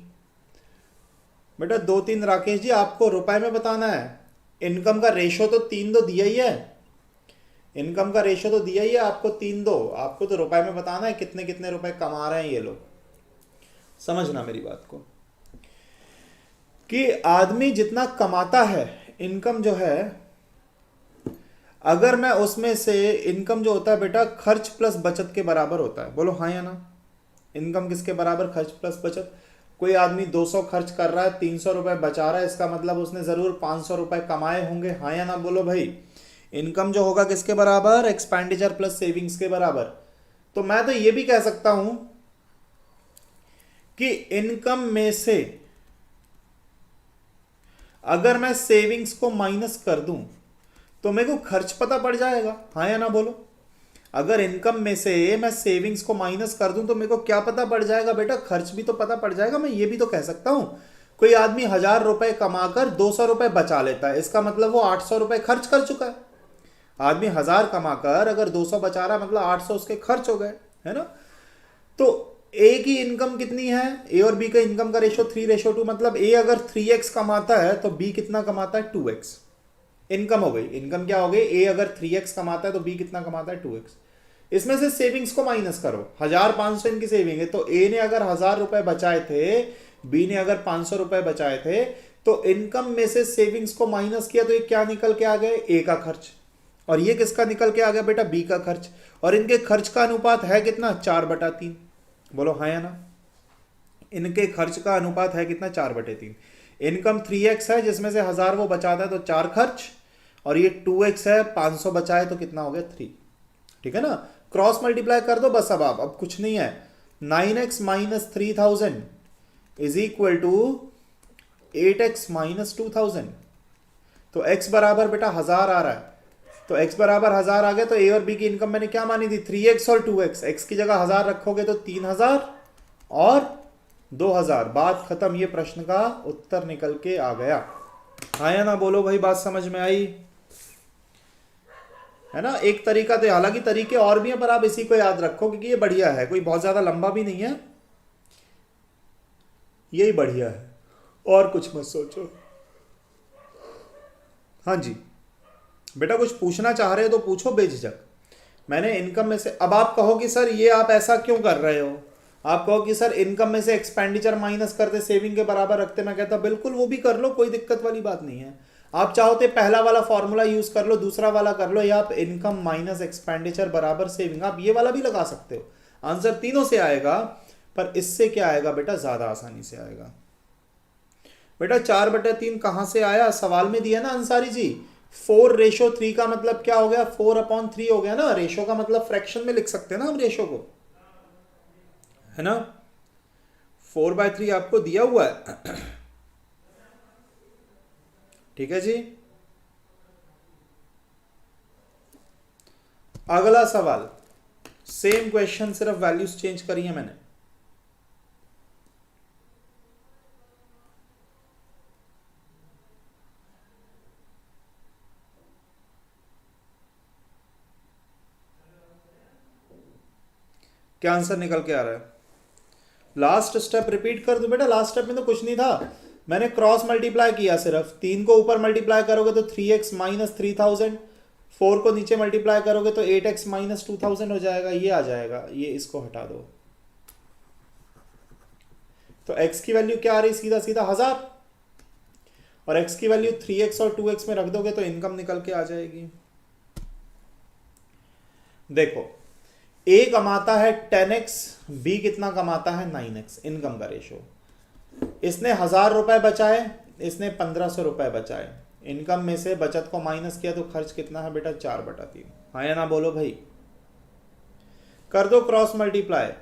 बेटा 2-3 राकेश जी आपको रुपए में बताना है। इनकम का रेशो तो 3 दो दिया ही है, इनकम का रेशो तो दिया ही है आपको 3:2। आपको तो रुपए में बताना है कितने कितने रुपए कमा रहे हैं ये लोग। समझना मेरी बात को कि आदमी जितना कमाता है, इनकम जो है, अगर मैं उसमें से, इनकम जो होता है बेटा खर्च प्लस बचत के बराबर होता है। बोलो हाँ या ना। इनकम किसके बराबर? खर्च प्लस बचत। कोई आदमी 200 खर्च कर रहा है, 300 रुपए बचा रहा है, इसका मतलब उसने जरूर 500 रुपए कमाए होंगे। हाँ या ना बोलो भाई। इनकम जो होगा किसके बराबर? एक्सपेंडिचर प्लस सेविंग्स के बराबर। तो मैं तो ये भी कह सकता हूं कि इनकम में से अगर मैं सेविंग्स को माइनस कर दूं तो मेरे को खर्च पता पड़ जाएगा। हाँ या ना बोलो। अगर इनकम में से मैं सेविंग्स को माइनस कर दूं तो मेरे को क्या पता पड़ जाएगा बेटा? खर्च भी तो पता पड़ जाएगा। मैं ये भी तो कह सकता हूं कोई आदमी 1000 रुपए कमाकर 200 रुपए बचा लेता है, इसका मतलब वो 800 रुपए खर्च कर चुका है। आदमी 1000 कमाकर अगर 200 बचा रहा है, मतलब 800 उसके खर्च हो गए, है ना। तो ए की इनकम कितनी है? ए और बी का इनकम का रेशो 3:2, मतलब ए अगर 3x कमाता है तो बी कितना कमाता है? 2x। इनकम हो गई। इनकम क्या हो गई? ए अगर 3x कमाता है तो बी कितना कमाता है? 2x। इसमें से सेविंग्स को माइनस करो। 1500 इनकी सेविंग है, तो ए ने अगर 1000 रुपए बचाए थे, बी ने अगर 500 रुपए बचाए थे, तो इनकम में से सेविंग्स को माइनस किया तो ये क्या निकल के आ गए? ए का खर्च। और ये किसका निकल के आ गया बेटा? बी का खर्च। और इनके खर्च का अनुपात है कितना? 4/3। बोलो हाँ या ना। इनके खर्च का अनुपात है कितना? 4/3। इनकम 3x है जिसमें से 1000 वो बचाता है तो 4 खर्च, और ये 2x है, 500 बचाए तो कितना हो गया? 3। ठीक है ना। क्रॉस मल्टीप्लाई कर दो बस। अब कुछ नहीं है। 9x - 3000 is equal to 8x - 2000। तो x बराबर बेटा 1000 आ रहा है। तो x बराबर 1000 आ गया। तो ए और बी की इनकम मैंने क्या मानी थी? 3x और 2x। x की जगह 1000 रखोगे तो 3000 और 2000। बात खत्म। ये प्रश्न का उत्तर निकल के आ गया। हाँ या ना बोलो भाई। बात समझ में आई? है ना। एक तरीका तो, हालांकि तरीके और भी हैं पर आप इसी को याद रखो क्योंकि ये बढ़िया है, कोई बहुत ज्यादा लंबा भी नहीं है, यही बढ़िया है। और कुछ मत सोचो। हाँ जी बेटा, कुछ पूछना चाह रहे हो तो पूछो बेझिझक। मैंने इनकम में से, अब आप कहो कि सर ये आप ऐसा क्यों कर रहे हो? आप कहो कि सर इनकम में से एक्सपेंडिचर माइनस करते सेविंग के बराबर रखते। मैं कहता बिल्कुल वो भी कर लो, कोई दिक्कत वाली बात नहीं है। आप चाहो तो पहला वाला फॉर्मूला यूज कर लो, दूसरा वाला कर लो, या आप इनकम माइनस एक्सपेंडिचर बराबर सेविंग, आप ये वाला भी लगा सकते हो। आंसर तीनों से आएगा, पर इससे क्या आएगा बेटा? ज्यादा आसानी से आएगा। बेटा 4/3 कहां से आया? सवाल में दिया ना अंसारी जी। 4:3 का मतलब क्या हो गया? 4/3 हो गया ना। रेशो का मतलब फ्रैक्शन में लिख सकते हैं ना हम रेशो को, है ना। 4/3 आपको दिया हुआ है। ठीक है जी। अगला सवाल, सेम क्वेश्चन, सिर्फ वैल्यूज चेंज करी है मैंने। क्या आंसर निकल के आ रहा है? लास्ट स्टेप रिपीट कर दो बेटा, लास्ट स्टेप में तो कुछ नहीं था, मैंने क्रॉस मल्टीप्लाई किया सिर्फ। 3 को ऊपर मल्टीप्लाई करोगे तो 3x माइनस 3000, 4 को नीचे मल्टीप्लाई करोगे तो 8x माइनस 2000 हो जाएगा, ये आ जाएगा, ये इसको हटा दो। तो x की वैल्यू क्या आ रही, सीधा सीधा 1000, और x की वैल्यू 3x और 2x में रख दोगे तो इनकम निकल के आ जाएगी। देखो A कमाता है 10x, B कितना कमाता है 9x, इनकम का रेशो। इसने 1000 रुपए बचाए, इसने 1500 रुपए बचाए, इनकम में से बचत को माइनस किया तो खर्च कितना है बेटा 4/3। हाँ या ना बोलो भाई, कर दो cross multiply.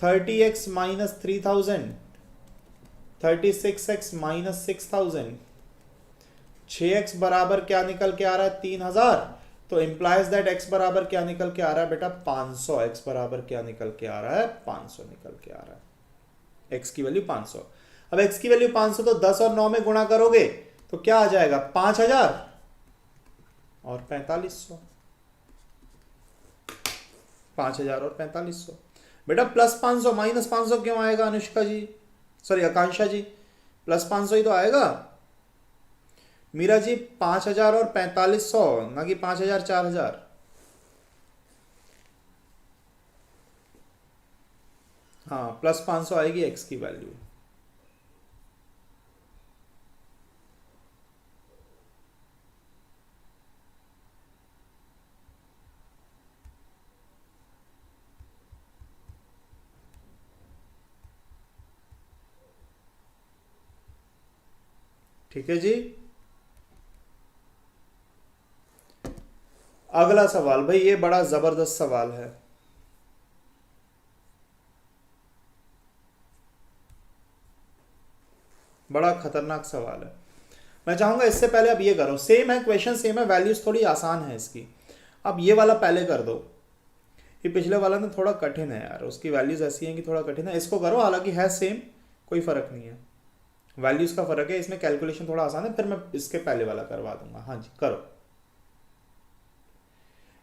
30x minus 3000, 36x minus 6000, 6x बराबर क्या निकल के आ रहा है 3000, तो इंप्लाइज दैट x बराबर क्या निकल के आ रहा है बेटा 500। x बराबर क्या निकल के आ रहा है 500 निकल के आ रहा है, x की वैल्यू 500। अब x की वैल्यू 500 तो 10 और 9 में गुणा करोगे तो क्या आ जाएगा 5000 और 4500, 5000 और 4500। बेटा प्लस 500 माइनस 500 क्यों आएगा अनुष्का जी, सॉरी आकांक्षा जी, प्लस 500 ही तो आएगा। मीरा जी 5000 और 4500, ना कि 5000 4000। हाँ प्लस 500 आएगी x की वैल्यू। ठीक है जी। अगला सवाल भाई, ये बड़ा जबरदस्त सवाल है। बड़ा खतरनाक सवाल है। मैं चाहूंगा इससे पहले अब ये करो, सेम है क्वेश्चन, सेम है, वैल्यूज थोड़ी आसान है इसकी। अब ये वाला पहले कर दो, ये पिछले वाला ना थोड़ा कठिन है यार, उसकी वैल्यूज ऐसी हैं कि थोड़ा कठिन है। इसको करो, हालांकि है सेम, कोई फर्क नहीं है, वैल्यूज का फर्क है, इसमें कैलकुलेशन थोड़ा आसान है, फिर मैं इसके पहले वाला करवा दूंगा। हाँ जी करो।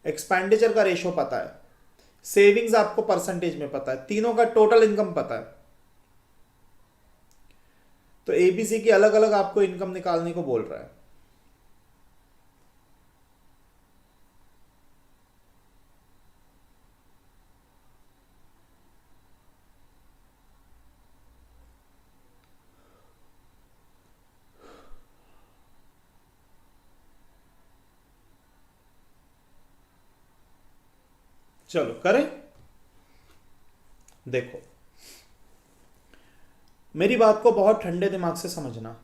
एक्सपेंडिचर का रेशो पता है, सेविंग्स आपको परसेंटेज में पता है, तीनों का टोटल इनकम पता है, तो एबीसी की अलग अलग आपको इनकम निकालने को बोल रहा है। चलो करें। देखो मेरी बात को बहुत ठंडे दिमाग से समझना,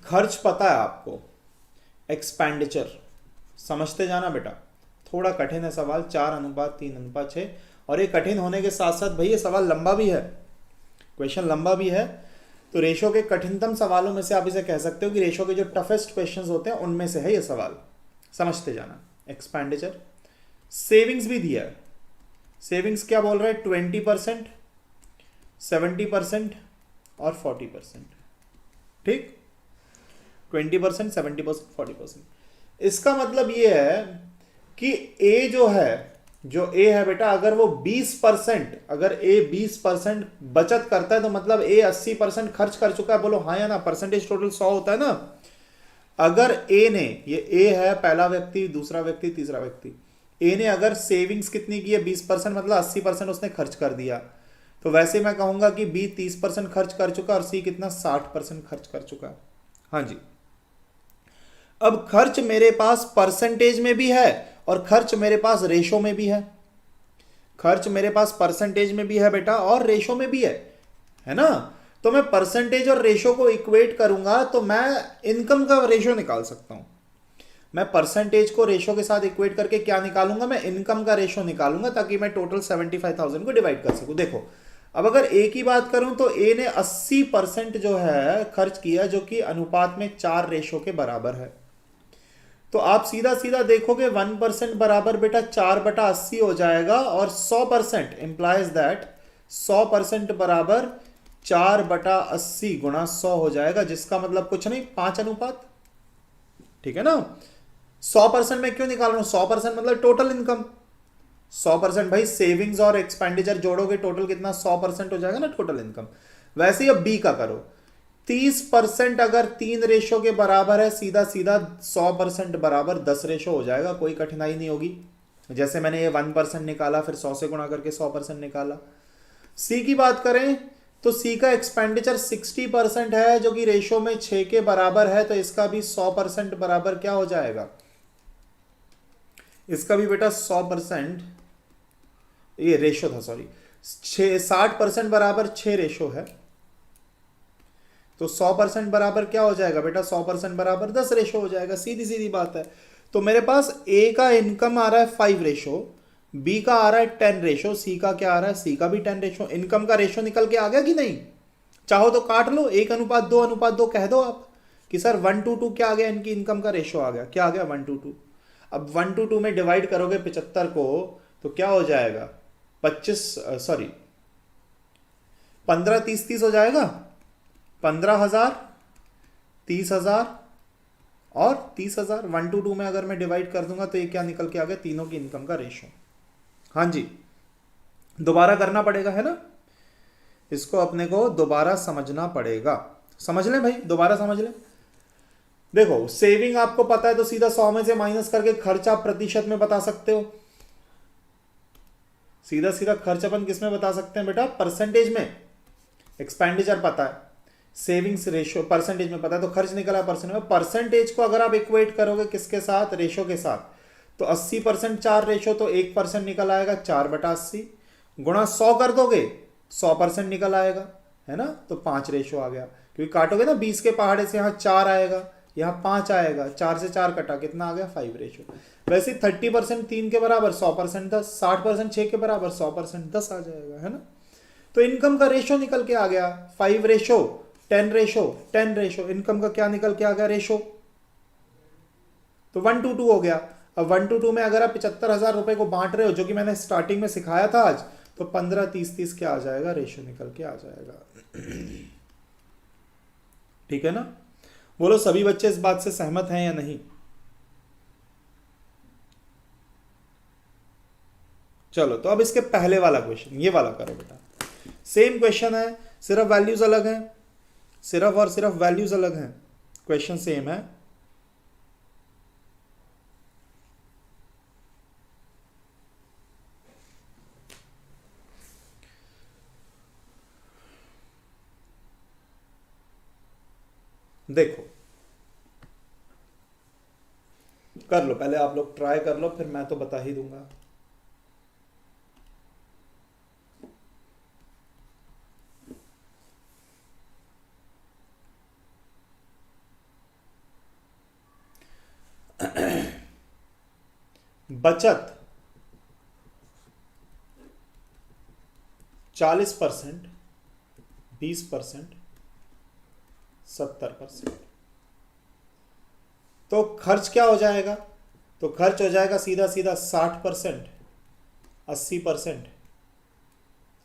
खर्च पता है आपको, एक्सपेंडिचर समझते जाना बेटा। थोड़ा कठिन है सवाल, 4:3:6, और ये कठिन होने के साथ साथ भाई ये सवाल लंबा भी है, क्वेश्चन लंबा भी है। तो रेशो के कठिनतम सवालों में से आप इसे कह सकते हो कि रेशो के जो टफेस्ट क्वेश्चंस होते हैं उनमें से है ये सवाल, समझते जाना। एक्सपेंडिचर, सेविंग्स भी दिया है, सेविंग्स क्या बोल रहा है 20%, 70% और 40%, ठीक, 20%, 70%, 40%। इसका मतलब ये है कि ए जो है, जो ए है बेटा, अगर वो 20%, अगर ए 20% बचत करता है तो मतलब ए 80% खर्च कर चुका है। बोलो हाँ या ना, परसेंटेज टोटल 100 होता है ना। अगर ए ने, ये ए है पहला व्यक्ति, दूसरा व्यक्ति, तीसरा व्यक्ति, ए ने अगर सेविंग्स कितनी की है 20%, मतलब 80% उसने खर्च कर दिया, तो वैसे मैं कहूंगा कि बी 30% खर्च कर चुका और सी कितना 60% खर्च कर चुका है। हाँ जी। अब खर्च मेरे पास परसेंटेज में भी है और खर्च मेरे पास रेशो में भी है, खर्च मेरे पास परसेंटेज में भी है बेटा और रेशो में भी है ना। तो मैं परसेंटेज और रेशो को इक्वेट करूंगा तो मैं इनकम का रेशो निकाल सकता हूं। मैं परसेंटेज को रेशो के साथ इक्वेट करके क्या निकालूंगा, मैं इनकम का रेशो निकालूंगा, ताकि मैं टोटल 75,000 को डिवाइड कर सकूं। देखो अब अगर ए की बात करूं तो ए ने 80% जो है खर्च किया, जो कि अनुपात में 4 रेशो के बराबर है। तो आप सीधा सीधा देखोगे 1% बराबर बेटा 4/80 हो जाएगा, और 100% इंप्लाइज दैट 100% बराबर 4/80 गुणा 100 हो जाएगा, जिसका मतलब कुछ नहीं 5 अनुपात, ठीक है ना। 100% में क्यों निकाल रहा हूं, 100% मतलब टोटल इनकम, 100% भाई, सेविंग्स और एक्सपेंडिचर जोड़ोगे टोटल कितना, 100% हो जाएगा ना टोटल इनकम। वैसे ही अब बी का करो, 30% अगर 3 रेशो के बराबर है, सीधा सीधा 100% बराबर 10 रेशो हो जाएगा, कोई कठिनाई नहीं होगी। जैसे मैंने ये 1% निकाला, फिर 100 से गुणा करके 100% निकाला। सी की बात करें तो सी का एक्सपेंडिचर 60% है, जो कि रेशो में 6 के बराबर है, तो इसका भी 100% बराबर क्या हो जाएगा, इसका भी बेटा 100%, ये रेशो था सॉरी, 60% बराबर 6 रेशो है, तो 100% बराबर क्या हो जाएगा बेटा, 100% बराबर 10 रेशो हो जाएगा, सीधी सीधी बात है। तो मेरे पास ए का इनकम आ रहा है 5 रेशो, बी का आ रहा है 10 रेशो, सी का क्या आ रहा है, सी का भी 10 रेशो। इनकम का रेशो निकल के आ गया कि नहीं, चाहो तो काट लो, 1:2:2 कह दो आप कि सर 1:2 क्या आ गया, इनकी इनकम का रेशो आ गया, क्या आ गया 1:2। अब 1:2 में डिवाइड करोगे 75 को तो क्या हो जाएगा, 25 सॉरी 15 30 30 हो जाएगा, 15,000, 30,000 और 30,000। 1:2 में अगर मैं डिवाइड कर दूंगा तो ये क्या निकल के आ गया, तीनों की इनकम का रेशो। हाँ जी, दोबारा करना पड़ेगा है ना, इसको अपने को दोबारा समझना पड़ेगा। समझ लें भाई, दोबारा समझ लें। देखो सेविंग आपको पता है तो सीधा 100 में से माइनस करके खर्चा प्रतिशत में बता सकते हो, सीधा सीधा खर्च अपन किस में बता सकते हैं बेटा, परसेंटेज में। एक्सपेंडिचर पता है, सेविंग्स रेशो परसेंटेज में पता है, तो खर्च निकला परसेंट में। परसेंटेज को अगर आप इक्वेट करोगे किसके साथ, रेशो के साथ, तो 80% 4 रेशो, तो 1% निकल आएगा 4/80, गुणा 100 कर दोगे 100% निकल आएगा, है ना, तो 5 रेशो आ गया। क्योंकि काटोगे ना 20 के पहाड़े से, यहाँ 4 आएगा, यहाँ 5 आएगा, 4 से 4 कटा, कितना आ गया 5 रेशो। वैसे 30% 3 के बराबर, 100% 10, 60% 6 के बराबर, 100% 10 आ जाएगा, है ना। तो इनकम का रेशो निकल के आ गया 5 रेशो 10 रेशो 10 रेशो, इनकम का क्या निकल के आ गया रेशो, तो 1:2 हो गया। अब 1:2 में अगर आप 75,000 रुपए को बांट रहे हो, जो कि मैंने स्टार्टिंग में सिखाया था आज, तो 15 30 30 क्या आ जाएगा, रेशो निकल के आ जाएगा। ठीक है ना, बोलो सभी बच्चे इस बात से सहमत हैं या नहीं। चलो तो अब इसके पहले वाला क्वेश्चन, ये वाला करो बेटा। सेम क्वेश्चन है, सिर्फ वैल्यूज अलग हैं, सिर्फ और सिर्फ वैल्यूज अलग हैं, क्वेश्चन सेम है। देखो कर लो, पहले आप लोग ट्राई कर लो, फिर मैं तो बता ही दूंगा। बचत 40%, 20%, 70%, तो खर्च क्या हो जाएगा, तो खर्च हो जाएगा सीधा सीधा 60%, 80%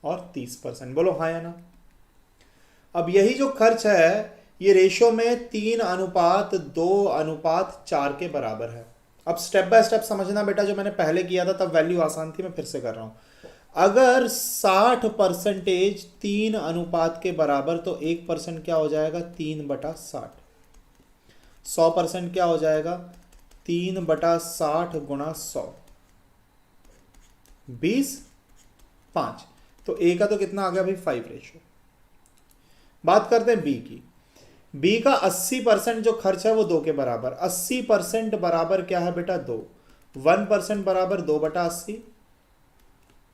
और 30%। बोलो हाँ या ना। अब यही जो खर्च है ये रेशो में 3:2:4 के बराबर है। अब स्टेप बाय स्टेप समझना बेटा, जो मैंने पहले किया था तब वैल्यू आसान थी, मैं फिर से कर रहा हूं। अगर 60% 3 के बराबर, तो 1% क्या हो जाएगा, 3/60। 100% क्या हो जाएगा, 3/60 गुणा 100, 20 5, तो ए का तो कितना आ गया भाई 5 रेशो। बात करते हैं बी की। बी का 80% जो खर्च है वो 2 के बराबर, 80% बराबर क्या है बेटा 2, 1% बराबर 2/80,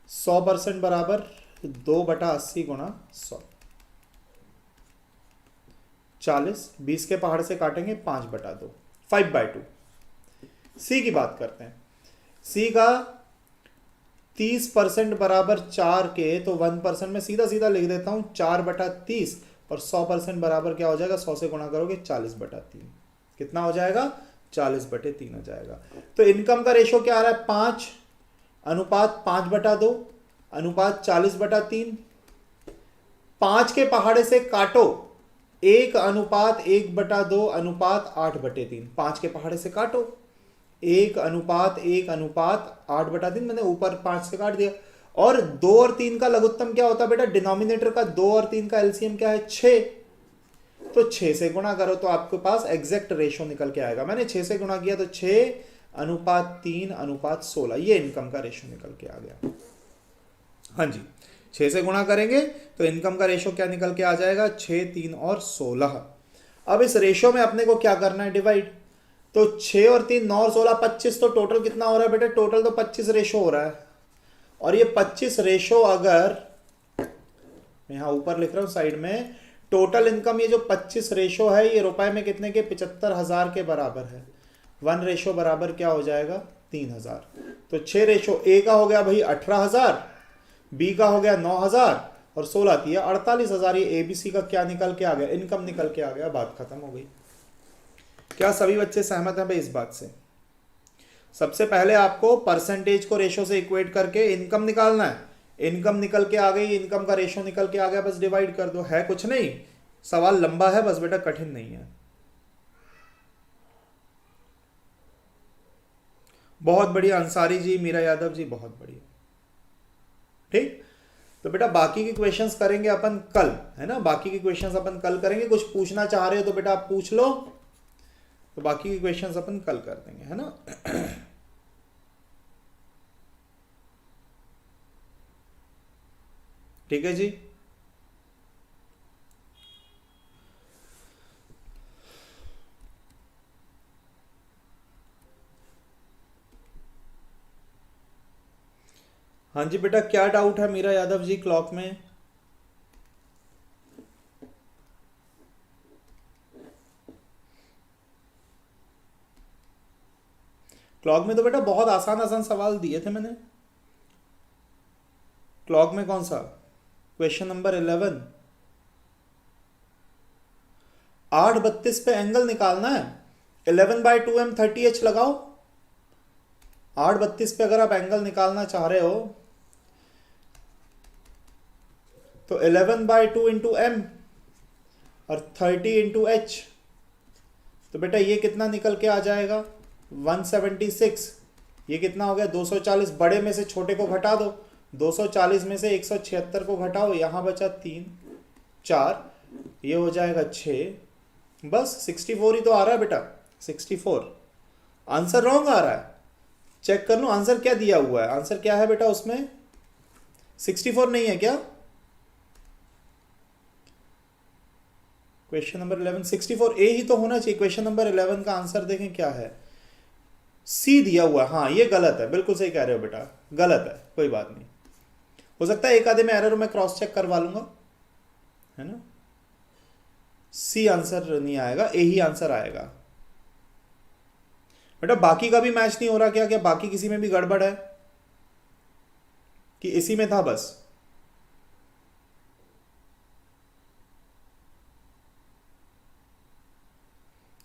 100% बराबर 2/80 गुणा 100, 40, 20 के पहाड़ से काटेंगे 5/2, 5/2। सी की बात करते हैं। सी का 30% बराबर 4 के, तो 1% में सीधा सीधा लिख देता हूं 4/30, और 100% बराबर क्या हो जाएगा, 100 से गुणा करोगे 40/3, कितना हो जाएगा 40/3 हो जाएगा। तो इनकम का रेशो क्या आ रहा है, 5:5/2 अनुपात 40/3। 5 के पहाड़े से काटो 1:1/2 अनुपात 8/3, 5 के पहाड़े से काटो 1:1:8/3, मैंने ऊपर 5 से काट दिया। और 2 और 3 का लघुत्तम क्या होता है बेटा? डिनोमिनेटर का 2 और 3 का एलसीएम क्या है? 6। तो 6 से गुणा करो तो आपके पास एग्जैक्ट रेशो निकल के आएगा। मैंने 6 से गुणा किया तो 6:3:16, ये इनकम का रेशो निकल के आ गया। हाँ जी, 6 से गुणा करेंगे तो इनकम का रेशो क्या निकल के आ जाएगा? 6, 3 और 16। अब इस रेशो में अपने को क्या करना है? डिवाइड। तो 6 और 3 9 और 16 25, तो टोटल कितना हो रहा है बेटा? टोटल तो 25 रेशो हो रहा है। और ये 25 रेशो अगर मैं यहाँ ऊपर लिख रहा हूँ साइड में, टोटल इनकम ये जो 25 रेशो है ये रुपए में कितने के? 75,000 के बराबर है। 1 रेशो बराबर क्या हो जाएगा? 3,000। तो 6 रेशो, ए का हो गया भाई 18,000, बी का हो गया 9,000 और 16 थी 48,000। ये एबीसी का क्या निकल के आ गया? इनकम निकल के आ गया। बात खत्म हो गई। क्या सभी बच्चे सहमत हैं भाई इस बात से? सबसे पहले आपको परसेंटेज को रेशो से इक्वेट करके इनकम निकालना है। इनकम निकल के आ गई, इनकम का रेशो निकल के आ गया, बस डिवाइड कर दो। है कुछ नहीं, सवाल लंबा है बस बेटा, कठिन नहीं है। बहुत बढ़िया अंसारी जी, मीरा यादव जी, बहुत बढ़िया। ठीक, तो बेटा बाकी के क्वेश्चंस करेंगे अपन कल, है ना? बाकी के क्वेश्चंस अपन कल करेंगे। कुछ पूछना चाह रहे हो तो बेटा आप पूछ लो, तो बाकी के क्वेश्चंस अपन कल कर देंगे, है ना? ठीक है जी। हाँ जी बेटा, क्या डाउट है मीरा यादव जी क्लॉक में? क्लॉक में तो बेटा बहुत आसान आसान सवाल दिए थे मैंने। क्लॉक में कौन सा? Question number 11। 8:32 पे एंगल निकालना है। 11/2m 30h लगाओ। 8:32 पे अगर आप एंगल निकालना चाह रहे हो तो 11/2 इंटू एम और 30 इंटू एच, तो बेटा ये कितना निकल के आ जाएगा? 176। ये कितना हो गया? 240। बड़े में से छोटे को घटा दो। 240 में से 176 को घटाओ, यहाँ बचा 3, 4, ये हो जाएगा 6। बस 64 ही तो आ रहा है बेटा, 64। आंसर रॉन्ग आ रहा है, चेक कर लो आंसर क्या दिया हुआ है। आंसर क्या है बेटा उसमें? 64 नहीं है क्या? क्वेश्चन नंबर 11 64A ही तो होना चाहिए। क्वेश्चन नंबर 11 का आंसर देखें क्या है। सी दिया हुआ, हाँ ये गलत है, बिल्कुल सही कह रहे हो बेटा, गलत है। कोई बात नहीं, हो सकता है एक आधे में एरर, मैं क्रॉस चेक करवा लूंगा, है ना? सी आंसर नहीं आएगा, ए ही आंसर आएगा बेटा। बाकी का भी मैच नहीं हो रहा क्या? क्या बाकी किसी में भी गड़बड़ है कि इसी में था बस?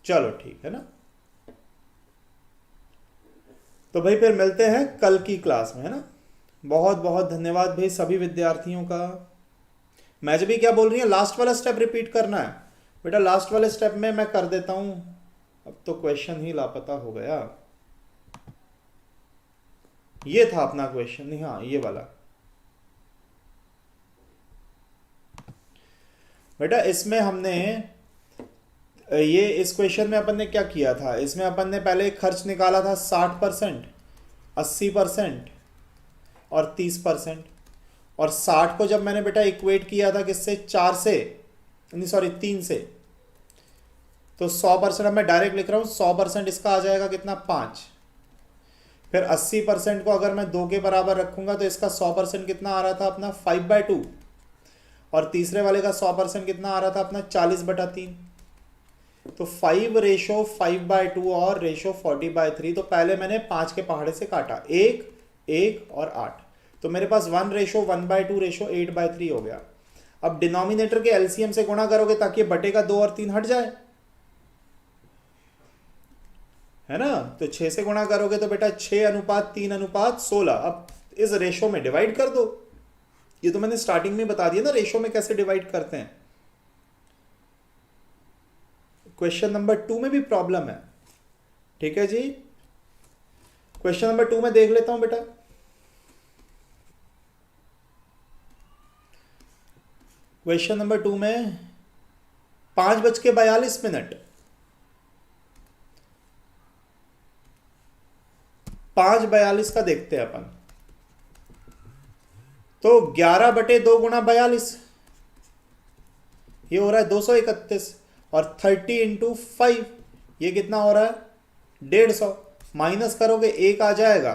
चलो ठीक है ना। तो भाई फिर मिलते हैं कल की क्लास में, है ना? बहुत बहुत धन्यवाद भाई सभी विद्यार्थियों का। मैं जब भी क्या बोल रही है, लास्ट वाला स्टेप रिपीट करना है बेटा। लास्ट वाले स्टेप में मैं कर देता हूं। अब तो क्वेश्चन ही लापता हो गया। ये था अपना क्वेश्चन, नहीं हाँ ये वाला बेटा। इसमें हमने ये इस क्वेश्चन में अपन ने क्या किया था? इसमें अपन ने पहले खर्च निकाला था 60%, 80% और 30%। और 60 को जब मैंने बेटा इक्वेट किया था किससे? 4 से, नहीं सॉरी 3 से, तो 100%। अब मैं डायरेक्ट लिख रहा हूँ 100% इसका आ जाएगा कितना? 5। फिर 80% को अगर मैं 2 के बराबर रखूंगा तो इसका 100% कितना आ रहा था अपना? 5/2। और तीसरे वाले का 100% कितना आ रहा था अपना? 40/3। तो 5:5/2 और रेशो 40/3। तो पहले मैंने 5 के पहाड़े से काटा, 1, 1 और 8। तो मेरे पास 1:1/2 रेशो 8/3 हो गया। अब डिनोमिनेटर के एलसीएम से गुणा करोगे ताकि बटे का 2 और 3 हट जाए, है ना? तो 6 से गुणा करोगे तो बेटा 6:3:16। अब इस रेशो में डिवाइड कर दो। ये तो मैंने स्टार्टिंग में बता दिया ना रेशो में कैसे डिवाइड करते हैं। क्वेश्चन नंबर 2 में भी प्रॉब्लम है, ठीक है जी। क्वेश्चन नंबर 2 में देख लेता हूं बेटा। क्वेश्चन नंबर 2 में 5:42, 5:42 का देखते हैं अपन। तो 11/2 गुणा 42, ये हो रहा है 231, और 30 इंटू 5, ये कितना हो रहा है 150। माइनस करोगे 1 आ जाएगा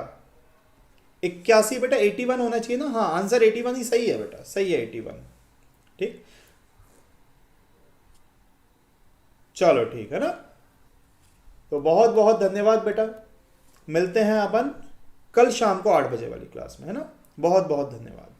81 बेटा, 81 होना चाहिए ना। हाँ, आंसर 81 ही सही है बेटा, सही है 81। ठीक, चलो ठीक है ना। तो बहुत बहुत धन्यवाद बेटा, मिलते हैं अपन कल शाम को 8 बजे वाली क्लास में, है ना। बहुत बहुत धन्यवाद।